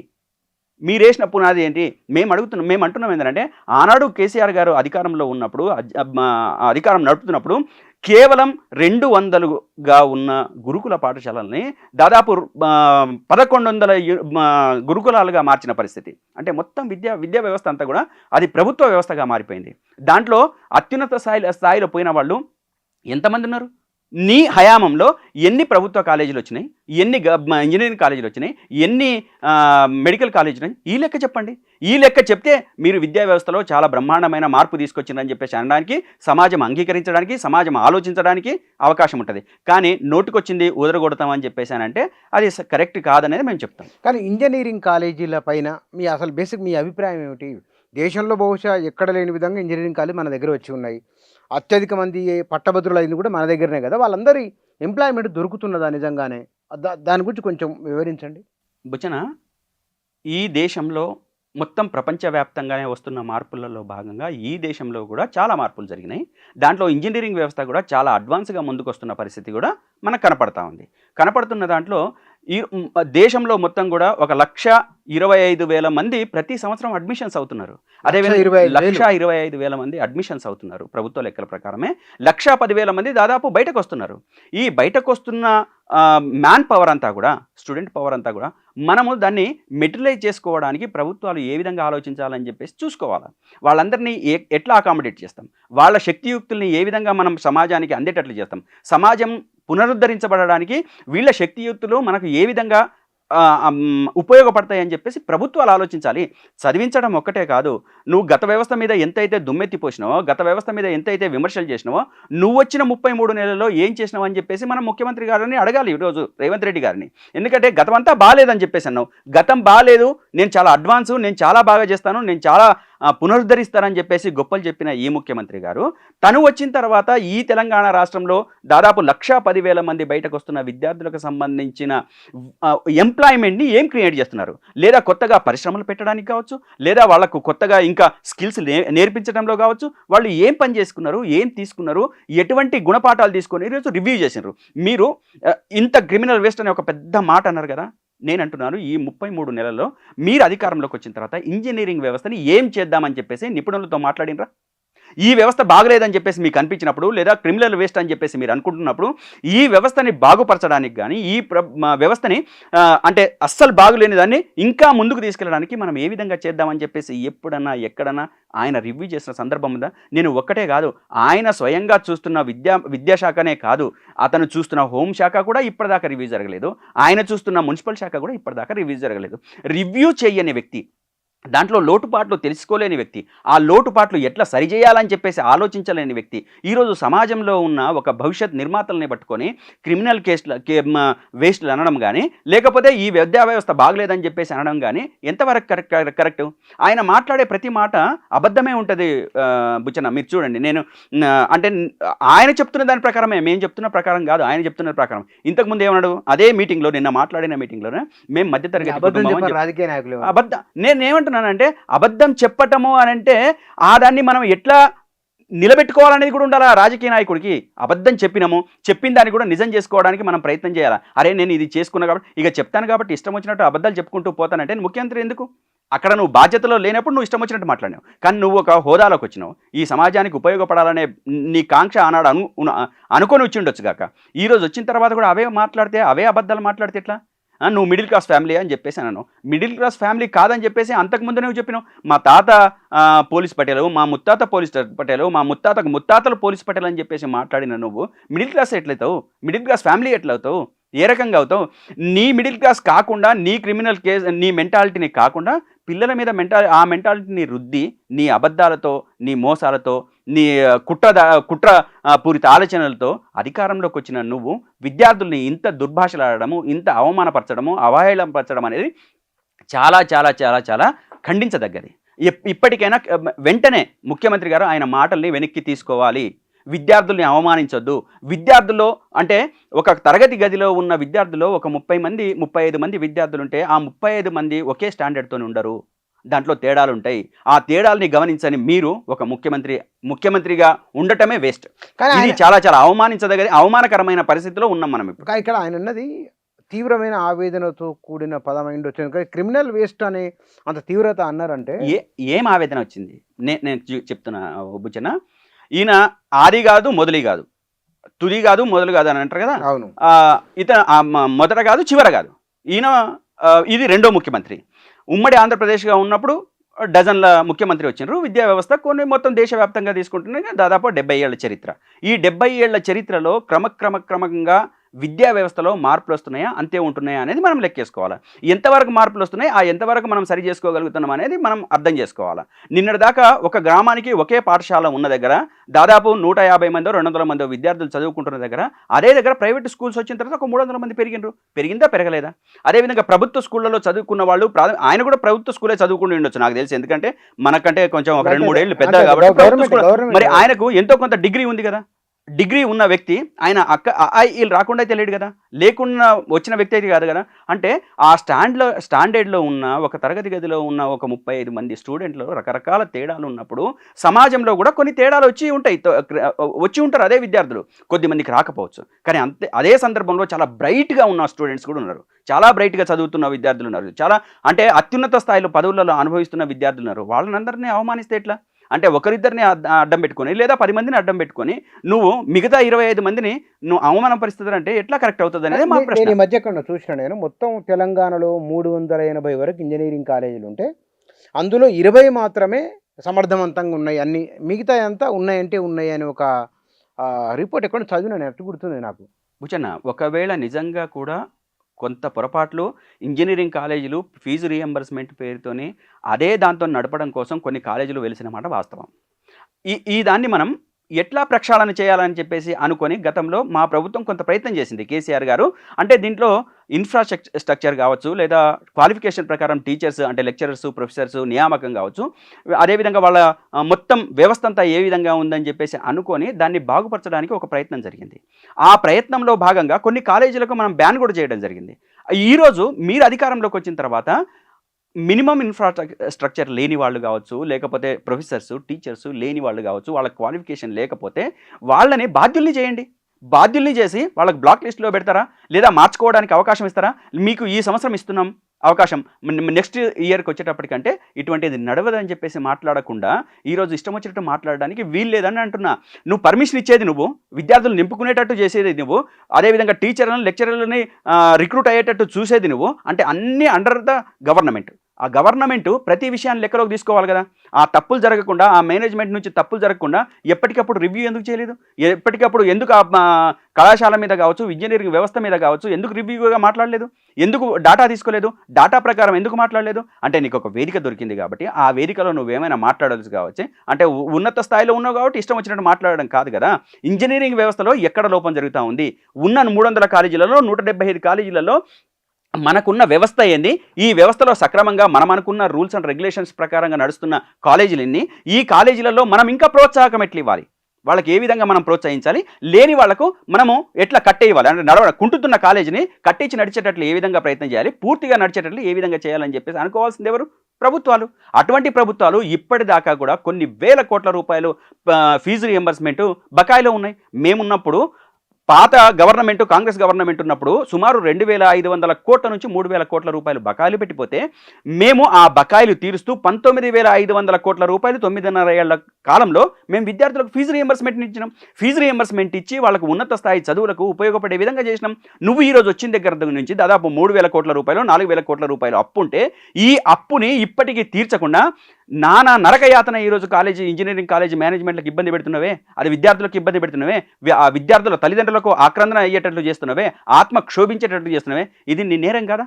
మీరేసిన పునాది ఏంటి? మేము అంటున్నాం ఏంటంటే, ఆనాడు కేసీఆర్ గారు అధికారంలో ఉన్నప్పుడు, అధికారం నడుపుతున్నప్పుడు కేవలం 200గా ఉన్న గురుకుల పాఠశాలల్ని దాదాపు 1100 గురుకులాలుగా మార్చిన పరిస్థితి. అంటే మొత్తం విద్యా వ్యవస్థ అంతా కూడా అది ప్రభుత్వ వ్యవస్థగా మారిపోయింది. దాంట్లో అత్యున్నత స్థాయిలో పోయిన వాళ్ళు ఎంతమంది ఉన్నారు? నీ హయాంలో ఎన్ని ప్రభుత్వ కాలేజీలు వచ్చినాయి, ఎన్ని ఇంజనీరింగ్ కాలేజీలు వచ్చినాయి, ఎన్ని మెడికల్ కాలేజీలు ఉన్నాయి? ఈ లెక్క చెప్పండి. ఈ లెక్క చెప్తే మీరు విద్యా వ్యవస్థలో చాలా బ్రహ్మాండమైన మార్పు తీసుకొచ్చిందని చెప్పేసి అనడానికి, సమాజం అంగీకరించడానికి, సమాజం ఆలోచించడానికి అవకాశం ఉంటుంది. కానీ నోటుకొచ్చింది ఊదరగొడతామని చెప్పేసి అంటే అది కరెక్ట్ కాదనేది మేము చెప్తాం. కానీ ఇంజనీరింగ్ కాలేజీల పైన అసలు బేసిక్ మీ అభిప్రాయం ఏమిటి? దేశంలో బహుశా ఎక్కడ లేని విధంగా ఇంజనీరింగ్ కాలేజ్ మన దగ్గర వచ్చి ఉన్నాయి. అత్యధిక మంది పట్టభద్రులు అయింది కూడా మన దగ్గరనే కదా. వాళ్ళందరి ఎంప్లాయ్మెంట్ దొరుకుతున్నదా నిజంగానే? దాని గురించి కొంచెం వివరించండి. బుచ్చన, ఈ దేశంలో మొత్తం ప్రపంచవ్యాప్తంగానే వస్తున్న మార్పులలో భాగంగా ఈ దేశంలో కూడా చాలా మార్పులు జరిగినాయి. దాంట్లో ఇంజనీరింగ్ వ్యవస్థ కూడా చాలా అడ్వాన్స్గా ముందుకు వస్తున్న పరిస్థితి కూడా మనకు కనపడతా ఉంది. కనపడుతున్న దాంట్లో ఈ దేశంలో మొత్తం కూడా 1,25,000 మంది ప్రతి సంవత్సరం అడ్మిషన్స్ అవుతున్నారు. అదేవిధంగా 1,25,000 మంది అడ్మిషన్స్ అవుతున్నారు. ప్రభుత్వ లెక్కల ప్రకారమే 1,10,000 మంది దాదాపు బయటకు వస్తున్నారు. ఈ బయటకు వస్తున్న మ్యాన్ పవర్ అంతా కూడా, స్టూడెంట్ పవర్ అంతా కూడా మనము దాన్ని మెటీరియలైజ్ చేసుకోవడానికి ప్రభుత్వాలు ఏ విధంగా ఆలోచించాలని చెప్పేసి చూసుకోవాలి. వాళ్ళందరినీ ఎట్లా అకామిడేట్ చేస్తాం, వాళ్ళ శక్తియుక్తుల్ని ఏ విధంగా మనం సమాజానికి అందేటట్లు చేస్తాం, సమాజం పునరుద్ధరించబడడానికి వీళ్ళ శక్తియుక్తులు మనకు ఏ విధంగా ఉపయోగపడతాయని చెప్పేసి ప్రభుత్వాలు ఆలోచించాలి. చదివించడం ఒక్కటే కాదు, నువ్వు గత వ్యవస్థ మీద ఎంతైతే దుమ్మెత్తిపోసినావో, గత వ్యవస్థ మీద ఎంతైతే విమర్శలు చేసినావో, నువ్వు వచ్చిన 33 నెలల్లో ఏం చేసినావు అని చెప్పేసి మనం ముఖ్యమంత్రి గారిని అడగాలి ఈరోజు, రేవంత్ రెడ్డి గారిని. ఎందుకంటే గతం అంతా బాగాలేదని చెప్పేసి అన్నావు. గతం బాగాలేదు, నేను చాలా అడ్వాన్సు, నేను చాలా బాగా చేస్తాను, నేను చాలా పునరుద్ధరిస్తానని చెప్పేసి గొప్పలు చెప్పిన ఈ ముఖ్యమంత్రి గారు తను వచ్చిన తర్వాత ఈ తెలంగాణ రాష్ట్రంలో దాదాపు 1,10,000 మంది బయటకు వస్తున్న విద్యార్థులకు సంబంధించిన ఎంప్లాయ్మెంట్ని ఏం క్రియేట్ చేస్తున్నారు? లేదా కొత్తగా పరిశ్రమలు పెట్టడానికి కావచ్చు, లేదా వాళ్ళకు కొత్తగా ఇంకా స్కిల్స్ నేర్పించడంలో కావచ్చు, వాళ్ళు ఏం పని చేసుకున్నారు, ఏం తీసుకున్నారు, ఎటువంటి గుణపాఠాలు తీసుకొని ఈరోజు రివ్యూ చేసినారు. మీరు ఇంత క్రిమినల్ వేస్ట్ అనే ఒక పెద్ద మాట అన్నారు కదా. నేను అంటున్నాను, ఈ 33 నెలల్లో మీరు అధికారంలోకి వచ్చిన తర్వాత ఇంజనీరింగ్ వ్యవస్థని ఏం చేద్దామని చెప్పేసి నిపుణులతో మాట్లాడినరా? ఈ వ్యవస్థ బాగలేదని చెప్పేసి మీకు అనిపించినప్పుడు, లేదా క్రిమినల్ వేస్ట్ అని చెప్పేసి మీరు అనుకుంటున్నప్పుడు, ఈ వ్యవస్థని బాగుపరచడానికి కానీ, ఈ వ్యవస్థని అంటే అస్సలు బాగులేని దాన్ని ఇంకా ముందుకు తీసుకెళ్ళడానికి మనం ఏ విధంగా చేద్దామని చెప్పేసి ఎప్పుడన్నా ఎక్కడన్నా ఆయన రివ్యూ చేసిన సందర్భం ఉందా? నేను ఒక్కటే కాదు, ఆయన స్వయంగా చూస్తున్న విద్యాశాఖనే కాదు, అతను చూస్తున్న హోంశాఖ కూడా ఇప్పటిదాకా రివ్యూ జరగలేదు, ఆయన చూస్తున్న మున్సిపల్ శాఖ కూడా ఇప్పటిదాకా రివ్యూ జరగలేదు. రివ్యూ చేయని వ్యక్తి, దాంట్లో లోటుపాట్లు తెలుసుకోలేని వ్యక్తి, ఆ లోటుపాట్లు ఎట్లా సరిచేయాలని చెప్పేసి ఆలోచించలేని వ్యక్తి ఈరోజు సమాజంలో ఉన్న ఒక భవిష్యత్ నిర్మాతల్ని పట్టుకొని క్రిమినల్ వేస్ట్లు అనడం కానీ, లేకపోతే ఈ విద్యా వ్యవస్థ బాగలేదని చెప్పేసి అనడం కానీ ఎంతవరకు కరెక్ట్? ఆయన మాట్లాడే ప్రతి మాట అబద్ధమే ఉంటుంది. బుచ్చన్న మీరు చూడండి, నేను అంటే ఆయన చెప్తున్న దాని ప్రకారమే, మేము చెప్తున్న ప్రకారం కాదు, ఆయన చెప్తున్న ప్రకారం. ఇంతకుముందు ఏమన్నాడు అదే మీటింగ్లో, నిన్న మాట్లాడిన మీటింగ్లోనే, మేము మధ్యతరగతి కుటుంబం రాజకీయ నాయకులు అబద్ధం. నేనేమంటున్నానంటే అబద్ధం చెప్పటము అని అంటే దాన్ని మనం ఎట్లా నిలబెట్టుకోవాలనేది కూడా ఉండాలా రాజకీయ నాయకుడికి. అబద్ధం చెప్పిన దాన్ని కూడా నిజం చేసుకోవడానికి మనం ప్రయత్నం చేయాలా. అరే నేను ఇది చేసుకున్నా కాబట్టి ఇక చెప్తాను కాబట్టి ఇష్టం వచ్చినట్టు అబద్ధాలు చెప్పుకుంటూ పోతానంటే ముఖ్యమంత్రి ఎందుకు? అక్కడ నువ్వు బాధ్యతలో లేనప్పుడు నువ్వు ఇష్టం వచ్చినట్టు మాట్లాడినావు, కానీ నువ్వు ఒక హోదాలోకి వచ్చినావు, ఈ సమాజానికి ఉపయోగపడాలనే నీ కాంక్ష ఆనాడు అనుకొని వచ్చి ఉండొచ్చు కాక, ఈరోజు వచ్చిన తర్వాత కూడా అవే మాట్లాడితే, అవే అబద్ధాలు మాట్లాడితే ఎట్లా? నువ్వు మిడిల్ క్లాస్ ఫ్యామిలీ అని చెప్పేసి అన్నాను. మిడిల్ క్లాస్ ఫ్యామిలీ కాదని చెప్పేసి అంతకుముందు నువ్వు చెప్పినావు మా తాత పోలీస్ పటేలు, మా ముత్తాత పోలీస్ పటేలు, మా ముత్తాతలు పోలీస్ పటేలు అని చెప్పేసి మాట్లాడిన నువ్వు మిడిల్ క్లాస్ ఎట్లయితావు? మిడిల్ క్లాస్ ఫ్యామిలీ ఎట్లవుతావు? ఏ రకంగా అవుతావు? నీ మిడిల్ క్లాస్ కాకుండా, నీ క్రిమినల్ కేసు, నీ మెంటాలిటీని కాకుండా పిల్లల మీద ఆ మెంటాలిటీని రుద్ది నీ అబద్ధాలతో, నీ మోసాలతో, నీ కుట్ర పూరిత ఆలోచనలతో అధికారంలోకి వచ్చిన నువ్వు విద్యార్థుల్ని ఇంత దుర్భాషలాడము, ఇంత అవమానపరచడము, అవహేళనపరచడం అనేది చాలా చాలా చాలా చాలా ఖండించదగ్గది. ఇప్పటికైనా వెంటనే ముఖ్యమంత్రి గారు ఆయన మాటల్ని వెనక్కి తీసుకోవాలి. విద్యార్థుల్ని అవమానించొద్దు. విద్యార్థుల్లో అంటే ఒక తరగతి గదిలో ఉన్న విద్యార్థుల్లో ఒక 35 మంది విద్యార్థులు ఉంటే ఆ 35 మంది ఒకే స్టాండర్డ్తో ఉండరు, దాంట్లో తేడాలు ఉంటాయి. ఆ తేడాలని గమనించని మీరు ఒక ముఖ్యమంత్రిగా ఉండటమే వేస్ట్. ఇది చాలా చాలా అవమానకరమైన పరిస్థితిలో ఉన్నాం మనం ఇప్పుడు. ఇక్కడ ఆయన ఉన్నది తీవ్రమైన ఆవేదనతో కూడిన పదమైండి వచ్చింది. క్రిమినల్ వేస్ట్ అనే అంత తీవ్రత అన్నారంటే ఏం ఆవేదన వచ్చింది? నేను చెప్తున్నా బుచ్చన్న, ఈయన ఆది కాదు మొదలి కాదు, తుది కాదు మొదలు కాదు అని అంటారు కదా. అవును. ఇతను మొదట కాదు చివర కాదు. ఈయన ఇది రెండో ముఖ్యమంత్రి. ఉమ్మడి ఆంధ్రప్రదేశ్గా ఉన్నప్పుడు డజన్ల ముఖ్యమంత్రి వచ్చినారు. విద్యా వ్యవస్థ కొన్ని మొత్తం దేశవ్యాప్తంగా తీసుకుంటున్నాయి దాదాపు 70 ఏళ్ల చరిత్ర. ఈ 70 ఏళ్ల చరిత్రలో క్రమంగా విద్యా వ్యవస్థలో మార్పులు వస్తున్నాయా, అంతే ఉంటున్నాయా అనేది మనం లెక్కేసుకోవాలి. ఎంతవరకు మార్పులు వస్తున్నాయి, ఎంతవరకు మనం సరి చేసుకోగలుగుతున్నాం అనేది మనం అర్థం చేసుకోవాలి. నిన్నటి దాకా ఒక గ్రామానికి ఒకే పాఠశాల ఉన్న దగ్గర దాదాపు 150 మందో 200 మందో విద్యార్థులు చదువుకుంటున్న దగ్గర, అదే దగ్గర ప్రైవేట్ స్కూల్స్ వచ్చిన తర్వాత ఒక 300 మంది పెరిగిందా పెరగలేదా? అదేవిధంగా ప్రభుత్వ స్కూళ్ళలో చదువుకున్న వాళ్ళు, ఆయన కూడా ప్రభుత్వ స్కూలే చదువుకుని ఉండొచ్చు నాకు తెలిసి, ఎందుకంటే మనకంటే కొంచెం ఒక 2-3 ఏళ్ళు పెద్ద కాబట్టి. మరి ఆయనకు ఎంతో కొంత డిగ్రీ ఉంది కదా. డిగ్రీ ఉన్న వ్యక్తి ఆయన వీళ్ళు రాకుండా అయితే లేడు కదా, లేకుండా వచ్చిన వ్యక్తి అయితే కాదు కదా. అంటే ఆ స్టాండర్డ్లో ఉన్న ఒక తరగతి గదిలో ఉన్న ఒక 35 మంది స్టూడెంట్లు రకరకాల తేడాలు ఉన్నప్పుడు సమాజంలో కూడా కొన్ని తేడాలు వచ్చి ఉంటారు అదే విద్యార్థులు. కొద్దిమందికి రాకపోవచ్చు, కానీ అదే సందర్భంలో చాలా బ్రైట్గా ఉన్న స్టూడెంట్స్ కూడా ఉన్నారు, చాలా బ్రైట్గా చదువుతున్న విద్యార్థులు ఉన్నారు, చాలా అంటే అత్యున్నత స్థాయిలో పదవులలో అనుభవిస్తున్న విద్యార్థులు ఉన్నారు. వాళ్ళందరినీ అవమానిస్తే ఎట్లా? అంటే ఒకరిద్దరిని అడ్డం పెట్టుకొని లేదా 10 మందిని అడ్డం పెట్టుకొని నువ్వు మిగతా 25 మందిని నువ్వు అవమానం పరిస్థితులు అంటే ఎట్లా కరెక్ట్ అవుతుంది అనేది మా ప్రశ్న. ఈ మధ్య ఎక్కడ చూసిన నేను మొత్తం తెలంగాణలో 380 వరకు ఇంజనీరింగ్ కాలేజీలు ఉంటే అందులో 20 మాత్రమే సమర్థవంతంగా ఉన్నాయి, అన్ని మిగతా అంతా ఉన్నాయంటే ఉన్నాయి అని ఒక రిపోర్ట్ ఎక్కడ చదివినా నేను, అట్టు గుర్తుంది నాకు. బుచ్చన్న, ఒకవేళ నిజంగా కూడా కొంత పొరపాట్లు ఇంజనీరింగ్ కాలేజీలు ఫీజు రీఎంబర్స్మెంట్ పేరుతోని అదే దాంతో నడపడం కోసం కొన్ని కాలేజీలు వెలిసిన మాట వాస్తవం. ఈ దాన్ని మనం ఎట్లా ప్రక్షాళన చేయాలని చెప్పేసి అనుకొని గతంలో మా ప్రభుత్వం కొంత ప్రయత్నం చేసింది కేసీఆర్ గారు. అంటే దీంట్లో ఇన్ఫ్రాస్ట్రక్చర్ కావచ్చు, లేదా క్వాలిఫికేషన్ ప్రకారం టీచర్స్ అంటే లెక్చరర్స్ ప్రొఫెసర్స్ నియామకం కావచ్చు, అదేవిధంగా వాళ్ళ మొత్తం వ్యవస్థ అంతా ఏ విధంగా ఉందని చెప్పేసి అనుకొని దాన్ని బాగుపరచడానికి ఒక ప్రయత్నం జరిగింది. ఆ ప్రయత్నంలో భాగంగా కొన్ని కాలేజీలకు మనం బ్యాన్ కూడా చేయడం జరిగింది. ఈరోజు మీరు అధికారంలోకి వచ్చిన తర్వాత మినిమం ఇన్ఫ్రాస్ట్రక్చర్ లేని వాళ్ళు కావచ్చు, లేకపోతే ప్రొఫెసర్స్ టీచర్స్ లేని వాళ్ళు కావచ్చు, వాళ్ళకి క్వాలిఫికేషన్ లేకపోతే వాళ్ళని బాధ్యుల్ని చేయండి. బాధ్యుల్ని చేసి వాళ్ళకి బ్లాక్ లిస్ట్లో పెడతారా, లేదా మార్చుకోవడానికి అవకాశం ఇస్తారా? మీకు ఈ సంవత్సరం ఇస్తున్నాం అవకాశం, నెక్స్ట్ ఇయర్కి వచ్చేటప్పటికంటే ఇటువంటిది నడవదని చెప్పేసి మాట్లాడకుండా ఈరోజు ఇష్టం వచ్చినట్టు మాట్లాడడానికి వీలు లేదని అంటున్నా. నువ్వు పర్మిషన్ ఇచ్చేది నువ్వు, విద్యార్థులు నింపుకునేటట్టు చేసేది నువ్వు, అదేవిధంగా టీచర్లను లెక్చరర్లని రిక్రూట్ అయ్యేటట్టు చూసేది నువ్వు. అంటే అన్నీ అండర్ ద గవర్నమెంట్, ఆ గవర్నమెంట్ ప్రతి విషయాన్ని లెక్కలోకి తీసుకోవాలి కదా. ఆ తప్పులు జరగకుండా, ఆ మేనేజ్మెంట్ నుంచి తప్పులు జరగకుండా ఎప్పటికప్పుడు రివ్యూ ఎందుకు చేయలేదు? ఎప్పటికప్పుడు ఎందుకు కళాశాల మీద కావచ్చు, ఇంజనీరింగ్ వ్యవస్థ మీద కావచ్చు ఎందుకు రివ్యూగా మాట్లాడలేదు? ఎందుకు డాటా తీసుకోలేదు? డాటా ప్రకారం ఎందుకు మాట్లాడలేదు? అంటే నీకు ఒక వేదిక దొరికింది కాబట్టి ఆ వేదికలో నువ్వేమైనా మాట్లాడాల్సి కావచ్చు. అంటే ఉన్నత స్థాయిలో ఉన్నావు కాబట్టి ఇష్టం వచ్చినట్టు మాట్లాడడం కాదు కదా. ఇంజనీరింగ్ వ్యవస్థలో ఎక్కడ లోపం జరుగుతూ ఉంది? ఉన్న 300 కాలేజీలలో 175 కాలేజీలలో మనకున్న వ్యవస్థ ఏంది? ఈ వ్యవస్థలో సక్రమంగా మనం అనుకున్న రూల్స్ అండ్ రెగ్యులేషన్స్ ప్రకారంగా నడుస్తున్న కాలేజీలు ఎన్ని? ఈ కాలేజీలలో మనం ఇంకా ప్రోత్సాహకం ఎట్లా ఇవ్వాలి? వాళ్ళకి ఏ విధంగా మనం ప్రోత్సహించాలి? లేని వాళ్లకు మనము ఎట్లా కట్టేయాలి? అంటే కుంటుతున్న కాలేజీని కట్టించి నడిచేటట్లు ఏ విధంగా ప్రయత్నం చేయాలి? పూర్తిగా నడిచేటట్లు ఏ విధంగా చేయాలని చెప్పేసి అనుకోవాల్సింది ఎవరు? ప్రభుత్వాలు. అటువంటి ప్రభుత్వాలు ఇప్పటిదాకా కూడా కొన్ని వేల కోట్ల రూపాయలు ఫీజు రియంబర్స్మెంట్ బకాయిలో ఉన్నాయి. మేమున్నప్పుడు పాత గవర్నమెంట్, కాంగ్రెస్ గవర్నమెంట్ ఉన్నప్పుడు సుమారు 2,500 కోట్ల నుంచి 3,000 కోట్ల రూపాయలు బకాయిలు పెట్టిపోతే మేము ఆ బకాయిలు తీరుస్తూ 19,500 కోట్ల రూపాయలు 9.5 ఏళ్ల కాలంలో మేము విద్యార్థులకు ఫీజు రియంబర్స్మెంట్ ఇచ్చినాం. ఫీజు రియంబర్స్మెంట్ ఇచ్చి వాళ్ళకు ఉన్నత స్థాయి చదువులకు ఉపయోగపడే విధంగా చేసినాం. నువ్వు ఈరోజు వచ్చిన దగ్గర నుంచి దాదాపు 3,000 కోట్ల రూపాయలు, 4,000 కోట్ల రూపాయలు అప్పు ఉంటే ఈ అప్పుని ఇప్పటికీ తీర్చకుండా నానా నరకయాతన ఈరోజు కాలేజీ, ఇంజనీరింగ్ కాలేజీ మేనేజ్మెంట్లకు ఇబ్బంది పెడుతున్నవే, అది విద్యార్థులకు ఇబ్బంది పెడుతున్నవే, ఆ విద్యార్థుల తల్లిదండ్రులకు ఆక్రందన అయ్యేటట్లు చేస్తున్నవే, ఆత్మ క్షోభించేటట్లు చేస్తున్నవే. ఇది నీ నేరం కాదా?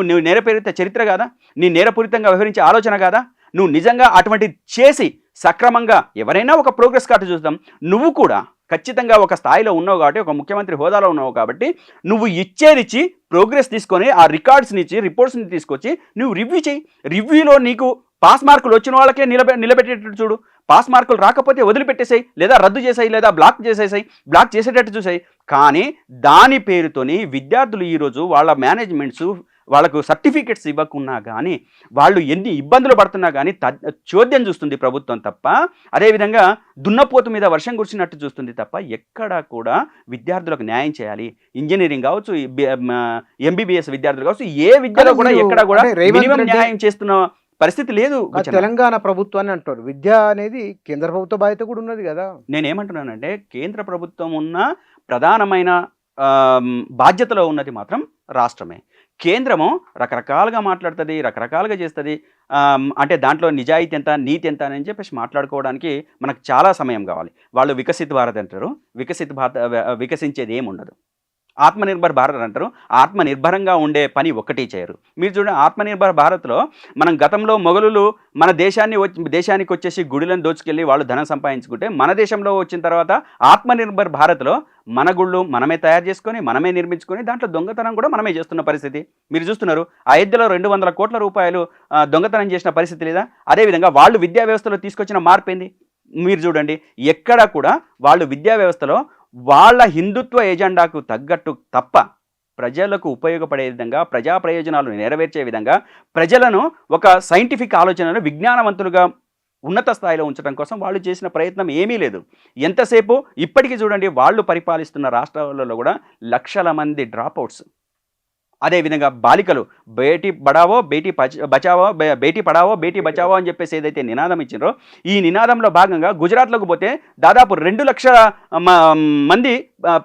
నువ్వు నేరపూరిత చరిత్ర కాదా? నీ నేరపూరితంగా వ్యవహరించే ఆలోచన కాదా? నువ్వు నిజంగా అటువంటి చేసి సక్రమంగా ఎవరైనా ఒక ప్రోగ్రెస్ కార్డు చూద్దాం. నువ్వు కూడా ఖచ్చితంగా ఒక స్థాయిలో ఉన్నావు కాబట్టి, ఒక ముఖ్యమంత్రి హోదాలో ఉన్నావు కాబట్టి నువ్వు ఇచ్చేదిచ్చి ప్రోగ్రెస్ తీసుకొని ఆ రికార్డ్స్ని ఇచ్చి రిపోర్ట్స్ని తీసుకొచ్చి నువ్వు రివ్యూ చేయి. రివ్యూలో నీకు పాస్ మార్కులు వచ్చిన వాళ్ళకే నిలబెట్టేటట్టు చూడు. పాస్ మార్కులు రాకపోతే వదిలిపెట్టేసాయి, లేదా రద్దు చేసాయి, లేదా బ్లాక్ చేసేటట్టు చూసాయి. కానీ దాని పేరుతోని విద్యార్థులు ఈరోజు వాళ్ళ మేనేజ్మెంట్స్ వాళ్ళకు సర్టిఫికెట్స్ ఇవ్వకున్నా కానీ, వాళ్ళు ఎన్ని ఇబ్బందులు పడుతున్నా కానీ చోద్యం చూస్తుంది ప్రభుత్వం తప్ప, అదేవిధంగా దున్నపోతు మీద వర్షం కురిసినట్టు చూస్తుంది తప్ప ఎక్కడా కూడా విద్యార్థులకు న్యాయం చేయాలి. ఇంజనీరింగ్ కావచ్చు, ఎంబీబీఎస్ విద్యార్థులు కావచ్చు, ఏ విద్యలో కూడా ఎక్కడా కూడా మినిమం న్యాయం చేస్తున్న పరిస్థితి లేదు. తెలంగాణ ప్రభుత్వాన్ని అంటారు, విద్య అనేది కేంద్ర ప్రభుత్వ బాధ్యత కూడా ఉన్నది కదా. నేనేమంటున్నానంటే కేంద్ర ప్రభుత్వం ఉన్న ప్రధానమైన బాధ్యతలో ఉన్నది మాత్రం రాష్ట్రమే. కేంద్రము రకరకాలుగా మాట్లాడుతుంది, రకరకాలుగా చేస్తుంది. అంటే దాంట్లో నిజాయితీ ఎంత, నీతి ఎంత అని చెప్పేసి మాట్లాడుకోవడానికి మనకు చాలా సమయం కావాలి. వాళ్ళు వికసిత్ భారత్ అంటారు, వికసించేది ఏముండదు. ఆత్మనిర్భర్ భారత్ అంటారు, ఆత్మనిర్భరంగా ఉండే పని ఒక్కటి చేయరు. మీరు చూడండి, ఆత్మనిర్భర్ భారత్లో మనం గతంలో మొఘలులు మన దేశానికి వచ్చేసి గుడులను దోచుకెళ్ళి వాళ్ళు ధనం సంపాదించుకుంటే, మన దేశంలో వచ్చిన తర్వాత ఆత్మనిర్భర్ భారత్లో మన గుళ్ళు మనమే తయారు చేసుకొని, మనమే నిర్మించుకొని, దాంట్లో దొంగతనం కూడా మనమే చేస్తున్న పరిస్థితి మీరు చూస్తున్నారు. అయోధ్యలో 200 కోట్ల రూపాయలు దొంగతనం చేసిన పరిస్థితి లేదా? అదేవిధంగా వాళ్ళు విద్యా వ్యవస్థలో తీసుకొచ్చిన మార్పు ఏంది? మీరు చూడండి, ఎక్కడా కూడా వాళ్ళు విద్యా వ్యవస్థలో వాళ్ళ హిందుత్వ ఎజెండాకు తగ్గట్టు తప్ప ప్రజలకు ఉపయోగపడే విధంగా, ప్రజా ప్రయోజనాలు నెరవేర్చే విధంగా, ప్రజలను ఒక సైంటిఫిక్ ఆలోచనను విజ్ఞానవంతులుగా ఉన్నత స్థాయిలో ఉంచడం కోసం వాళ్ళు చేసిన ప్రయత్నం ఏమీ లేదు. ఎంతసేపు ఇప్పటికీ చూడండి, వాళ్ళు పరిపాలిస్తున్న రాష్ట్రాలలో కూడా లక్షల మంది డ్రాప్అవుట్స్. అదేవిధంగా బాలికలు బేటీ పడావో బేటీ బచావో, బేటీ పడావో బేటీ బచావో అని చెప్పేసి ఏదైతే నినాదం ఇచ్చిండ్రో, ఈ నినాదంలో భాగంగా గుజరాత్లోకి పోతే దాదాపు 2 లక్షల మంది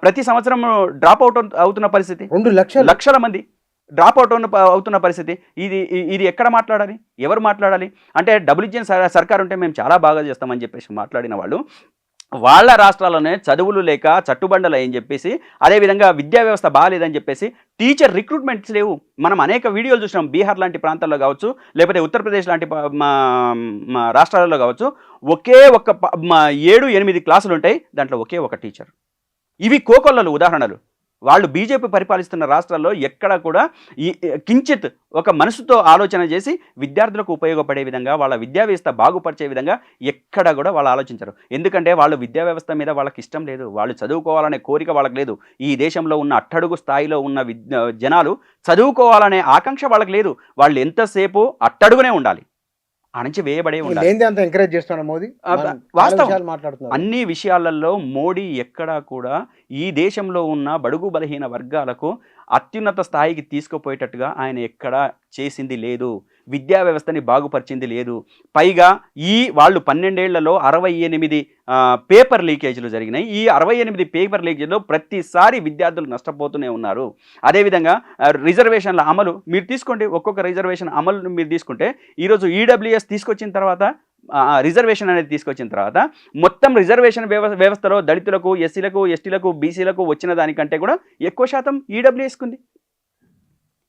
ప్రతి సంవత్సరం డ్రాప్ అవుట్ అవుతున్న పరిస్థితి. 2 లక్షల మంది డ్రాప్ అవుట్ అవుతున్న పరిస్థితి. ఇది ఎక్కడ మాట్లాడాలి? ఎవరు మాట్లాడాలి? అంటే డబ్బులు ఇచ్చిన సర్కారు ఉంటే మేము చాలా బాగా చేస్తామని చెప్పేసి మాట్లాడిన వాళ్ళు వాళ్ళ రాష్ట్రాల్లోనే చదువులు లేక చట్టుబండలు అని చెప్పేసి, అదేవిధంగా విద్యా వ్యవస్థ బాగాలేదని చెప్పేసి టీచర్ రిక్రూట్మెంట్స్ లేవు. మనం అనేక వీడియోలు చూసినాం. బీహార్ లాంటి ప్రాంతాల్లో కావచ్చు, లేకపోతే ఉత్తరప్రదేశ్ లాంటి రాష్ట్రాలలో కావచ్చు, ఒకే ఒక 7-8 క్లాసులు ఉంటాయి, దాంట్లో ఒకే ఒక టీచర్. ఇవి కోకొల్లలు ఉదాహరణలు. వాళ్ళు బీజేపీ పరిపాలిస్తున్న రాష్ట్రాల్లో ఎక్కడ కూడా కించిత్ ఒక మనసుతో ఆలోచన చేసి విద్యార్థులకు ఉపయోగపడే విధంగా, వాళ్ళ విద్యా వ్యవస్థ బాగుపరిచే విధంగా ఎక్కడ కూడా వాళ్ళు ఆలోచించరు. ఎందుకంటే వాళ్ళు విద్యా వ్యవస్థ మీద వాళ్ళకి ఇష్టం లేదు, వాళ్ళు చదువుకోవాలనే కోరిక వాళ్ళకి లేదు. ఈ దేశంలో ఉన్న అట్టడుగు స్థాయిలో ఉన్న జనాలు చదువుకోవాలనే ఆకాంక్ష వాళ్ళకి లేదు. వాళ్ళు ఎంతసేపు అట్టడుగునే ఉండాలి, అణచి వేయబడే ఉండాలి. ఎంకరేజ్ చేస్తున్నారు మోదీ. వాస్తవం, అన్ని విషయాలలో మోడీ ఎక్కడా కూడా ఈ దేశంలో ఉన్న బడుగు బలహీన వర్గాలకు అత్యున్నత స్థాయికి తీసుకుపోయేటట్టుగా ఆయన ఎక్కడా చేసింది లేదు. విద్యా వ్యవస్థని బాగుపరిచింది లేదు. పైగా ఈ వాళ్ళు 12 ఏళ్లలో 68 పేపర్ లీకేజీలు జరిగినాయి. ఈ 68 పేపర్ లీకేజీలో ప్రతిసారి విద్యార్థులు నష్టపోతూనే ఉన్నారు. అదేవిధంగా రిజర్వేషన్ల అమలు మీరు తీసుకోండి, ఒక్కొక్క రిజర్వేషన్ అమలు మీరు తీసుకుంటే ఈరోజు ఈడబ్ల్యూఎస్ తీసుకొచ్చిన తర్వాత రిజర్వేషన్ అనేది తీసుకొచ్చిన తర్వాత మొత్తం రిజర్వేషన్ వ్యవస్థలో దళితులకు, ఎస్సీలకు, ఎస్టీలకు, బీసీలకు వచ్చిన దానికంటే కూడా ఎక్కువ శాతం ఈడబ్ల్యూఎస్కుంది.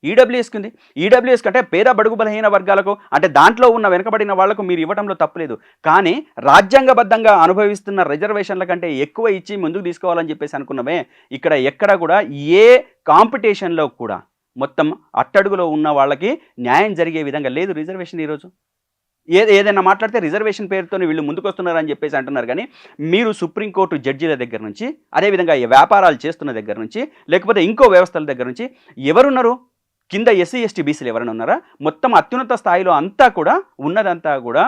ఈడబ్ల్యూఎస్ కంటే పేద బడుగు బలహీన వర్గాలకు అంటే దాంట్లో ఉన్న వెనుకబడిన వాళ్లకు మీరు ఇవ్వడంలో తప్పులేదు. కానీ రాజ్యాంగబద్ధంగా అనుభవిస్తున్న రిజర్వేషన్ల కంటే ఎక్కువ ఇచ్చి ముందుకు తీసుకోవాలని చెప్పేసి అనుకున్నమే. ఇక్కడ ఎక్కడ కూడా ఏ కాంపిటీషన్లో కూడా మొత్తం అట్టడుగులో ఉన్న వాళ్ళకి న్యాయం జరిగే విధంగా లేదు రిజర్వేషన్. ఈరోజు ఏదైనా మాట్లాడితే రిజర్వేషన్ పేరుతో వీళ్ళు ముందుకొస్తున్నారని చెప్పేసి అంటున్నారు. కానీ మీరు సుప్రీంకోర్టు జడ్జీల దగ్గర నుంచి, అదేవిధంగా వ్యాపారాలు చేస్తున్న దగ్గర నుంచి, లేకపోతే ఇంకో వ్యవస్థల దగ్గర నుంచి ఎవరున్నారు? కింద ఎస్సీ ఎస్టీ బీసీలు ఎవరైనా ఉన్నారా? మొత్తం అత్యున్నత స్థాయిలో అంతా కూడా ఉన్నదంతా కూడా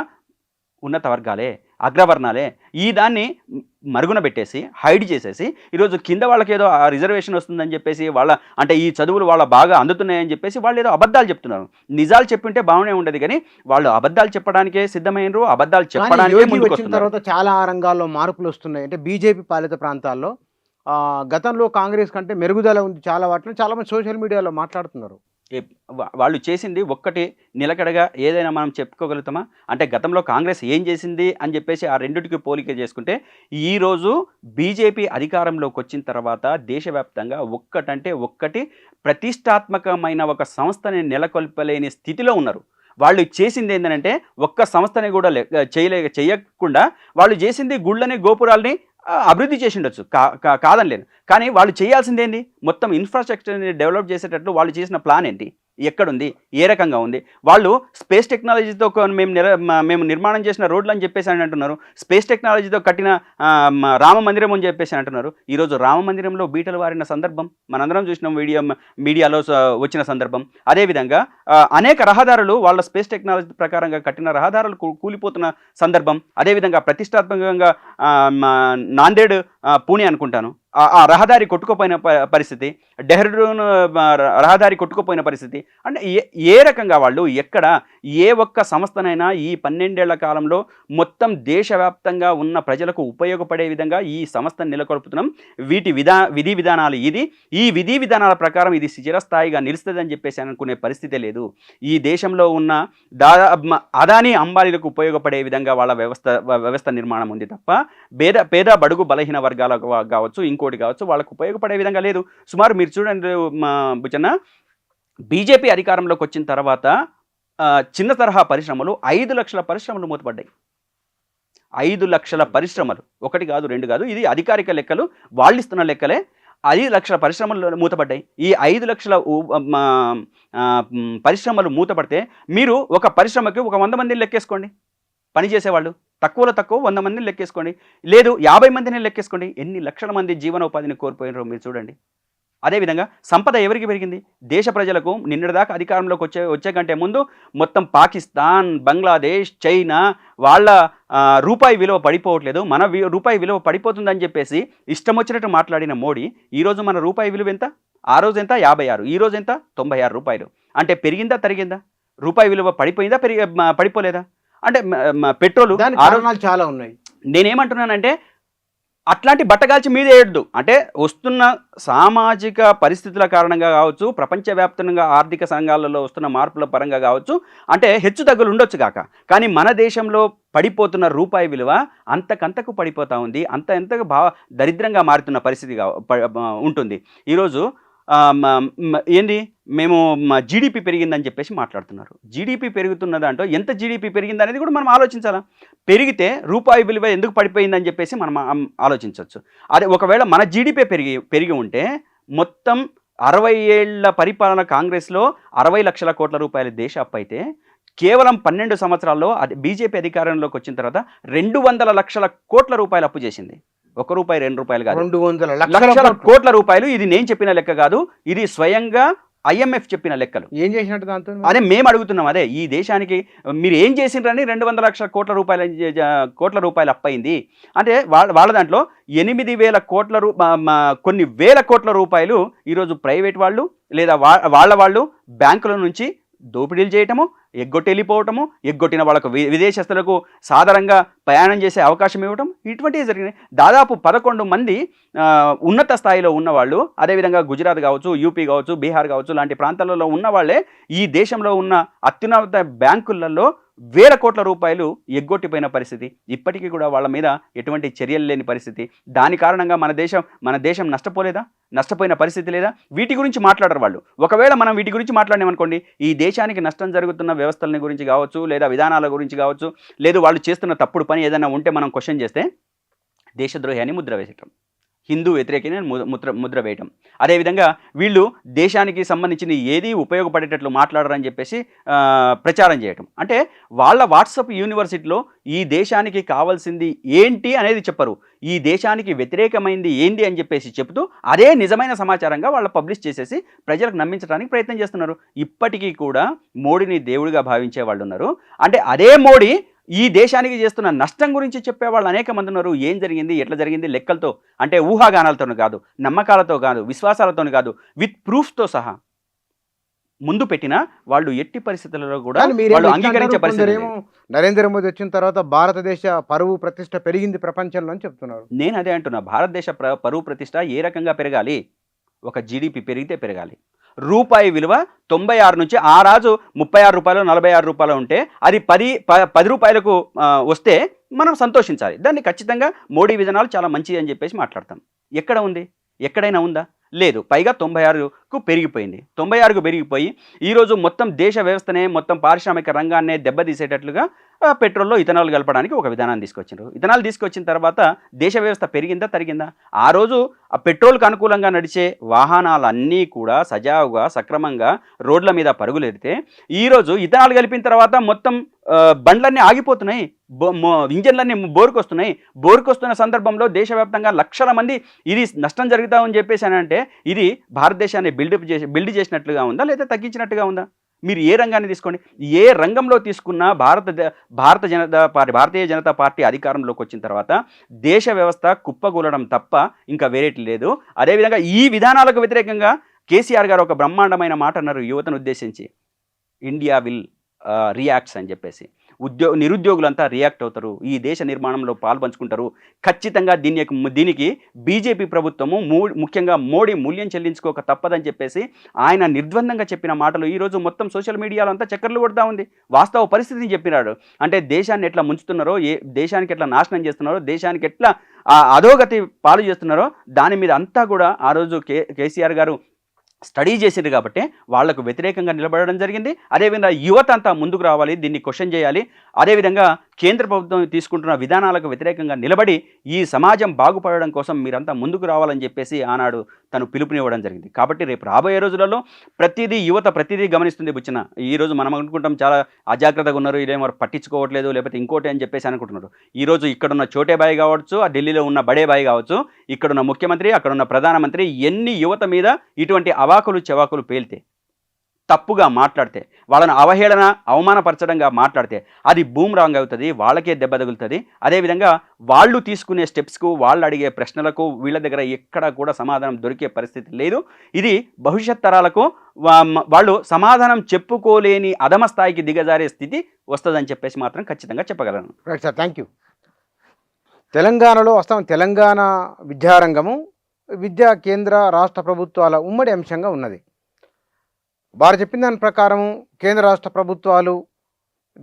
ఉన్నత వర్గాలే, అగ్రవర్ణాలే. ఈ దాన్ని మరుగున పెట్టేసి హైడ్ చేసేసి ఈరోజు కింద వాళ్ళకి ఏదో రిజర్వేషన్ వస్తుందని చెప్పేసి వాళ్ళ అంటే ఈ చదువులు వాళ్ళ బాగా అందుతున్నాయని చెప్పేసి వాళ్ళు ఏదో అబద్ధాలు చెప్తున్నారు. నిజాలు చెప్పింటే బాగానే ఉండదు, కానీ వాళ్ళు అబద్ధాలు చెప్పడానికే సిద్ధమైనరు, అబద్ధాలు చెప్పడానికే ముందుకు వచ్చిన తర్వాత చాలా రంగాల్లో మార్పులు వస్తున్నాయి. అంటే బీజేపీ పాలిత ప్రాంతాల్లో గతంలో కాంగ్రెస్ కంటే మెరుగుదల ఉంది చాలా వాటిలో, చాలామంది సోషల్ మీడియాలో మాట్లాడుతున్నారు. వాళ్ళు చేసింది ఒక్కటి నిలకడగా ఏదైనా మనం చెప్పుకోగలుగుతామా? అంటే గతంలో కాంగ్రెస్ ఏం చేసింది అని చెప్పేసి ఆ రెండిటికి పోలిక చేసుకుంటే ఈరోజు బీజేపీ అధికారంలోకి వచ్చిన తర్వాత దేశవ్యాప్తంగా ఒక్కటి ప్రతిష్టాత్మకమైన ఒక సంస్థని నెలకొల్పలేని స్థితిలో ఉన్నారు. వాళ్ళు చేసింది ఏంటంటే ఒక్క సంస్థని కూడా చేయకుండా వాళ్ళు చేసింది గుళ్ళని, గోపురాలని అభివృద్ధి చేసి ఉండొచ్చు, కాదనలేను. కానీ వాళ్ళు చేయాల్సింది ఏంటి? మొత్తం ఇన్ఫ్రాస్ట్రక్చర్ని డెవలప్ చేసేటట్లు వాళ్ళు చేసిన ప్లాన్ ఏంటి? ఎక్కడుంది? ఏ రకంగా ఉంది? వాళ్ళు స్పేస్ టెక్నాలజీతో మేము నిర్మాణం చేసిన రోడ్లు అని చెప్పేసి అని అంటున్నారు. స్పేస్ టెక్నాలజీతో కట్టిన రామ మందిరం అని చెప్పేసి అంటున్నారు. ఈరోజు రామ మందిరంలో బీటలు వారిన సందర్భం మనందరం చూసినాం, మీడియాలో వచ్చిన సందర్భం. అదేవిధంగా అనేక రహదారులు వాళ్ళ స్పేస్ టెక్నాలజీ ప్రకారంగా కట్టిన రహదారులు కూలిపోతున్న సందర్భం. అదేవిధంగా ప్రతిష్టాత్మకంగా నాందేడ్ పూణే అనుకుంటాను ఆ రహదారి కొట్టుకుపోయిన పరిస్థితి, డెహ్రాడూన్ రహదారి కొట్టుకుపోయిన పరిస్థితి. అంటే ఏ రకంగా వాళ్ళు ఎక్కడ ఏ ఒక్క సంస్థనైనా ఈ 12 ఏళ్ల కాలంలో మొత్తం దేశవ్యాప్తంగా ఉన్న ప్రజలకు ఉపయోగపడే విధంగా ఈ సంస్థను నెలకొల్పుతున్నాం, వీటి విధి విధానాలు ఈ విధి విధానాల ప్రకారం ఇది చిరస్థాయిగా నిలుస్తుందని చెప్పేసి అనుకునే పరిస్థితే లేదు. ఈ దేశంలో ఉన్న అదానీ అంబానీలకు ఉపయోగపడే విధంగా వాళ్ళ వ్యవస్థ నిర్మాణం ఉంది తప్ప పేద బడుగు బలహీన వర్గాలకు కావచ్చు, ఇంకోటి కావచ్చు, వాళ్ళకు ఉపయోగపడే విధంగా లేదు. సుమారు మీరు చూడండి బుచ్చన్న, బీజేపీ అధికారంలోకి వచ్చిన తర్వాత చిన్న తరహా పరిశ్రమలు 5 లక్షల పరిశ్రమలు మూతపడ్డాయి. 5 లక్షల పరిశ్రమలు, ఒకటి కాదు రెండు కాదు, ఇది అధికారిక లెక్కలు, వాళ్ళు ఇస్తున్న లెక్కలే. 5 లక్షల పరిశ్రమలు మూతపడ్డాయి. ఈ 5 లక్షల పరిశ్రమలు మూతపడితే మీరు ఒక పరిశ్రమకి ఒక 100 మందిని లెక్కేసుకోండి పనిచేసేవాళ్ళు, తక్కువలో తక్కువ 100 మందిని లెక్కేసుకోండి, లేదు 50 మందిని లెక్కేసుకోండి. ఎన్ని లక్షల మంది జీవనోపాధిని కోల్పోయినారో మీరు చూడండి. అదేవిధంగా సంపద ఎవరికి పెరిగింది? దేశ ప్రజలకు నిన్నటిదాకా అధికారంలోకి వచ్చే కంటే ముందు మొత్తం పాకిస్తాన్, బంగ్లాదేశ్, చైనా వాళ్ళ రూపాయి విలువ పడిపోవట్లేదు, మన రూపాయి విలువ పడిపోతుందని చెప్పేసి ఇష్టం వచ్చినట్టు మాట్లాడిన మోడీ ఈరోజు మన రూపాయి విలువ ఎంత? ఆ రోజు ఎంత? 56, ఈ రోజు ఎంత? 96 రూపాయలు. అంటే పెరిగిందా తరిగిందా? రూపాయి విలువ పడిపోయిందా పడిపోలేదా? అంటే పెట్రోలు చాలా ఉన్నాయి. నేనేమంటున్నానంటే అట్లాంటి బట్టగాల్చి మీదే ఏడ్దు. అంటే వస్తున్న సామాజిక పరిస్థితుల కారణంగా కావచ్చు, ప్రపంచవ్యాప్తంగా ఆర్థిక సంఘాలలో వస్తున్న మార్పుల పరంగా కావచ్చు, అంటే హెచ్చు తగ్గులు ఉండొచ్చు కాక, కానీ మన దేశంలో పడిపోతున్న రూపాయి విలువ అంతకంతకు పడిపోతూ ఉంది, ఎంతకు దరిద్రంగా మారుతున్న పరిస్థితి ఉంటుంది. ఈరోజు ఏంది మేము జీడిపి పెరిగిందని చెప్పేసి మాట్లాడుతున్నారు. జీడిపి పెరుగుతున్న దాంట్లో ఎంత జీడిపి పెరిగింది అనేది కూడా మనం ఆలోచించాలా. పెరిగితే రూపాయి విలువ ఎందుకు పడిపోయిందని చెప్పేసి మనం ఆలోచించవచ్చు. అదే ఒకవేళ మన జీడిపి పెరిగి ఉంటే మొత్తం 60 ఏళ్ల పరిపాలన కాంగ్రెస్లో 60 లక్షల కోట్ల రూపాయల దేశ అప్పు అయితే కేవలం 12 సంవత్సరాల్లో అది బీజేపీ అధికారంలోకి వచ్చిన తర్వాత 200 లక్షల కోట్ల రూపాయలు అప్పు చేసింది. 1 రూపాయి 2 రూపాయలు కాదు, 200 లక్షల కోట్ల రూపాయలు. ఇది నేను చెప్పిన లెక్క కాదు, ఇది స్వయంగా IMF చెప్పిన లెక్కలు. ఏం చేసినట్టు దాంతో అదే మేము అడుగుతున్నాం. అదే ఈ దేశానికి మీరు ఏం చేసిండ్రని 200 లక్షల కోట్ల రూపాయలు అప్పయింది అంటే వాళ్ళ దాంట్లో 8,000 కోట్ల కొన్ని వేల కోట్ల రూపాయలు ఈరోజు ప్రైవేట్ వాళ్ళు లేదా వాళ్ళు బ్యాంకుల నుంచి దోపిడీలు చేయటము, ఎగ్గొట్టి వెళ్ళిపోవటము, ఎగ్గొట్టిన వాళ్ళకు విదేశస్తులకు సాధారణంగా ప్రయాణం చేసే అవకాశం ఇవ్వటం, ఇటువంటివి జరిగినాయి. దాదాపు 11 మంది ఉన్నత స్థాయిలో ఉన్నవాళ్ళు, అదేవిధంగా గుజరాత్ కావచ్చు, యూపీ కావచ్చు, బీహార్ కావచ్చు లాంటి ప్రాంతాలలో ఉన్న వాళ్ళే ఈ దేశంలో ఉన్న అత్యున్నత బ్యాంకులలో వేల కోట్ల రూపాయలు ఎగ్గొట్టిపోయిన పరిస్థితి. ఇప్పటికీ కూడా వాళ్ళ మీద ఎటువంటి చర్యలు లేని పరిస్థితి. దాని కారణంగా మన దేశం నష్టపోలేదా? నష్టపోయిన పరిస్థితి లేదా? వీటి గురించి మాట్లాడరు వాళ్ళు. ఒకవేళ మనం వీటి గురించి మాట్లాడినామనుకోండి, ఈ దేశానికి నష్టం జరుగుతున్న వ్యవస్థల గురించి కావచ్చు, లేదా విధానాల గురించి కావచ్చు, లేదు వాళ్ళు చేస్తున్న తప్పుడు పని ఏదైనా ఉంటే మనం క్వశ్చన్ చేస్తే దేశద్రోహి అని ముద్ర వేసేయటం, హిందూ వ్యతిరేకని ముద్ర వేయటం. అదేవిధంగా వీళ్ళు దేశానికి సంబంధించిన ఏది ఉపయోగపడేటట్లు మాట్లాడరని చెప్పేసి ప్రచారం చేయటం. అంటే వాళ్ళ వాట్సాప్ యూనివర్సిటీలో ఈ దేశానికి కావాల్సింది ఏంటి అనేది చెప్పరు, ఈ దేశానికి వ్యతిరేకమైంది ఏంటి అని చెప్పేసి చెప్తూ అదే నిజమైన సమాచారంగా వాళ్ళు పబ్లిష్ చేసేసి ప్రజలకు నమ్మించడానికి ప్రయత్నం చేస్తున్నారు. ఇప్పటికీ కూడా మోడీని దేవుడిగా భావించే వాళ్ళు ఉన్నారు. అంటే అదే మోడీ ఈ దేశానికి చేస్తున్న నష్టం గురించి చెప్పేవాళ్ళు అనేక మంది ఉన్నారు. ఏం జరిగింది, ఎట్లా జరిగింది, లెక్కలతో, అంటే ఊహాగానాలతో కాదు, నమ్మకాలతో కాదు, విశ్వాసాలతో కాదు, విత్ ప్రూఫ్తో సహా ముందు పెట్టిన వాళ్ళు ఎట్టి పరిస్థితులలో కూడా వాళ్ళు అంగీకరించే పరిస్థితి. నరేంద్ర మోదీ వచ్చిన తర్వాత భారతదేశ పరువు ప్రతిష్ట పెరిగింది ప్రపంచంలో అని చెప్తున్నారు. నేను అదే అంటున్నా, భారతదేశ పరువు ప్రతిష్ట ఏ రకంగా పెరగాలి? ఒక జీడిపి పెరిగితే పెరగాలి. రూపాయి విలువ 96 నుంచి ఆ రాజు 36 రూపాయలు 46 రూపాయలు ఉంటే అది 10 రూపాయలకు వస్తే మనం సంతోషించాలి. దాన్ని ఖచ్చితంగా మోడీ విధానాలు చాలా మంచిది అని చెప్పేసి మాట్లాడతాం. ఎక్కడ ఉంది? ఎక్కడైనా ఉందా? లేదు. పైగా 96కు పెరిగిపోయింది. 96కు పెరిగిపోయి ఈరోజు మొత్తం దేశ వ్యవస్థనే, మొత్తం పారిశ్రామిక రంగాన్నే దెబ్బతీసేటట్లుగా పెట్రోల్లో ఇథనాల్ కలపడానికి ఒక విధానాన్ని తీసుకొచ్చారు. ఇథనాల్ తీసుకొచ్చిన తర్వాత దేశ వ్యవస్థ పెరిగిందా, తరిగిందా? ఆ రోజు ఆ పెట్రోల్కి అనుకూలంగా నడిచే వాహనాలన్నీ కూడా సజావుగా సక్రమంగా రోడ్ల మీద పరుగులెడితే ఈరోజు ఇథనాల్ కలిపిన తర్వాత మొత్తం బండ్లన్నీ ఆగిపోతున్నాయి, ఇంజన్లన్నీ బోరుకొస్తున్నాయి. బోరుకొస్తున్న సందర్భంలో దేశవ్యాప్తంగా లక్షల మంది ఇది నష్టం జరుగుతామని చెప్పేసి అని అంటే ఇది భారతదేశాన్ని బిల్డ్ చేసినట్లుగా ఉందా, లేదా తగ్గించినట్టుగా ఉందా? మీరు ఏ రంగాన్ని తీసుకోండి, ఏ రంగంలో తీసుకున్నా భారతీయ జనతా పార్టీ అధికారంలోకి వచ్చిన తర్వాత దేశ వ్యవస్థ కుప్పగూలడం తప్ప ఇంకా వేరేటి లేదు. అదేవిధంగా ఈ విధానాలకు వ్యతిరేకంగా కేసీఆర్ గారు ఒక బ్రహ్మాండమైన మాట అన్నారు యువతను ఉద్దేశించి, ఇండియా విల్ రియాక్ట్స్ అని చెప్పేసి. నిరుద్యోగులంతా రియాక్ట్ అవుతారు, ఈ దేశ నిర్మాణంలో పాల్పంచుకుంటారు. ఖచ్చితంగా దీనికి బీజేపీ ప్రభుత్వము ముఖ్యంగా మోడీ మూల్యం చెల్లించుకోక తప్పదని చెప్పేసి ఆయన నిర్ద్వందంగా చెప్పిన మాటలు ఈరోజు మొత్తం సోషల్ మీడియాలో అంతా చక్కర్లు కొడతా ఉంది. వాస్తవ పరిస్థితిని చెప్పినాడు. అంటే దేశాన్ని ఎట్లా ముంచుతున్నారో, దేశానికి ఎట్లా నాశనం చేస్తున్నారో, దేశానికి ఎట్లా అధోగతి పాలు చేస్తున్నారో దాని మీద అంతా కూడా ఆ రోజు కేసీఆర్ గారు స్టడీ చేసింది కాబట్టి వాళ్లకు వ్యతిరేకంగా నిలబడడం జరిగింది. అదేవిధంగా యువత అంతా ముందుకు రావాలి, దీన్ని క్వశ్చన్ చేయాలి. అదేవిధంగా కేంద్ర ప్రభుత్వం తీసుకుంటున్న విధానాలకు వ్యతిరేకంగా నిలబడి ఈ సమాజం బాగుపడడం కోసం మీరంతా ముందుకు రావాలని చెప్పేసి ఆనాడు తను పిలుపునివ్వడం జరిగింది. కాబట్టి రేపు రాబోయే రోజులలో యువత ప్రతిదీ గమనిస్తుంది. బుచ్చిన ఈరోజు మనం అనుకుంటాం చాలా అజాగ్రత్తగా ఉన్నారు, ఇదేమో పట్టించుకోవట్లేదు, లేకపోతే ఇంకోటి అని చెప్పేసి అనుకుంటున్నారు. ఈరోజు ఇక్కడున్న చోటేబాయి కావచ్చు, ఆ ఢిల్లీలో ఉన్న బడేబాయి కావచ్చు, ఇక్కడున్న ముఖ్యమంత్రి, అక్కడున్న ప్రధానమంత్రి ఎన్ని యువత మీద ఇటువంటి అవాకులు చెవాకులు పేలితే, తప్పుగా మాట్లాడితే, వాళ్ళను అవమానపరచడంగా మాట్లాడితే అది బూమ్రాంగ్ అవుతుంది, వాళ్ళకే దెబ్బ తగులుతుంది. అదేవిధంగా వాళ్ళు తీసుకునే స్టెప్స్కు, వాళ్ళు అడిగే ప్రశ్నలకు వీళ్ళ దగ్గర ఎక్కడ కూడా సమాధానం దొరికే పరిస్థితి లేదు. ఇది భవిష్యత్ తరాలకు వాళ్ళు సమాధానం చెప్పుకోలేని అధమ స్థాయికి దిగజారే స్థితి వస్తుందని చెప్పేసి మాత్రం ఖచ్చితంగా చెప్పగలను. Right sir, thank you. తెలంగాణలో తెలంగాణ విద్యారంగము విద్యా కేంద్ర రాష్ట్ర ప్రభుత్వాల ఉమ్మడి అంశంగా ఉన్నది. వారు చెప్పిన దాని ప్రకారం కేంద్ర రాష్ట్ర ప్రభుత్వాలు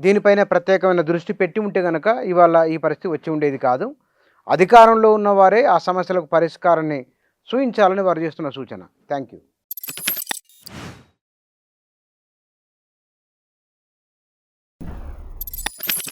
దీనిపైన ప్రత్యేకమైన దృష్టి పెట్టి ఉంటే కనుక ఇవాళ ఈ పరిస్థితి వచ్చి ఉండేది కాదు. అధికారంలో ఉన్నవారే ఆ సమస్యలకు పరిష్కారాన్ని సూచించాలని వారు చేస్తున్న సూచన. Thank you.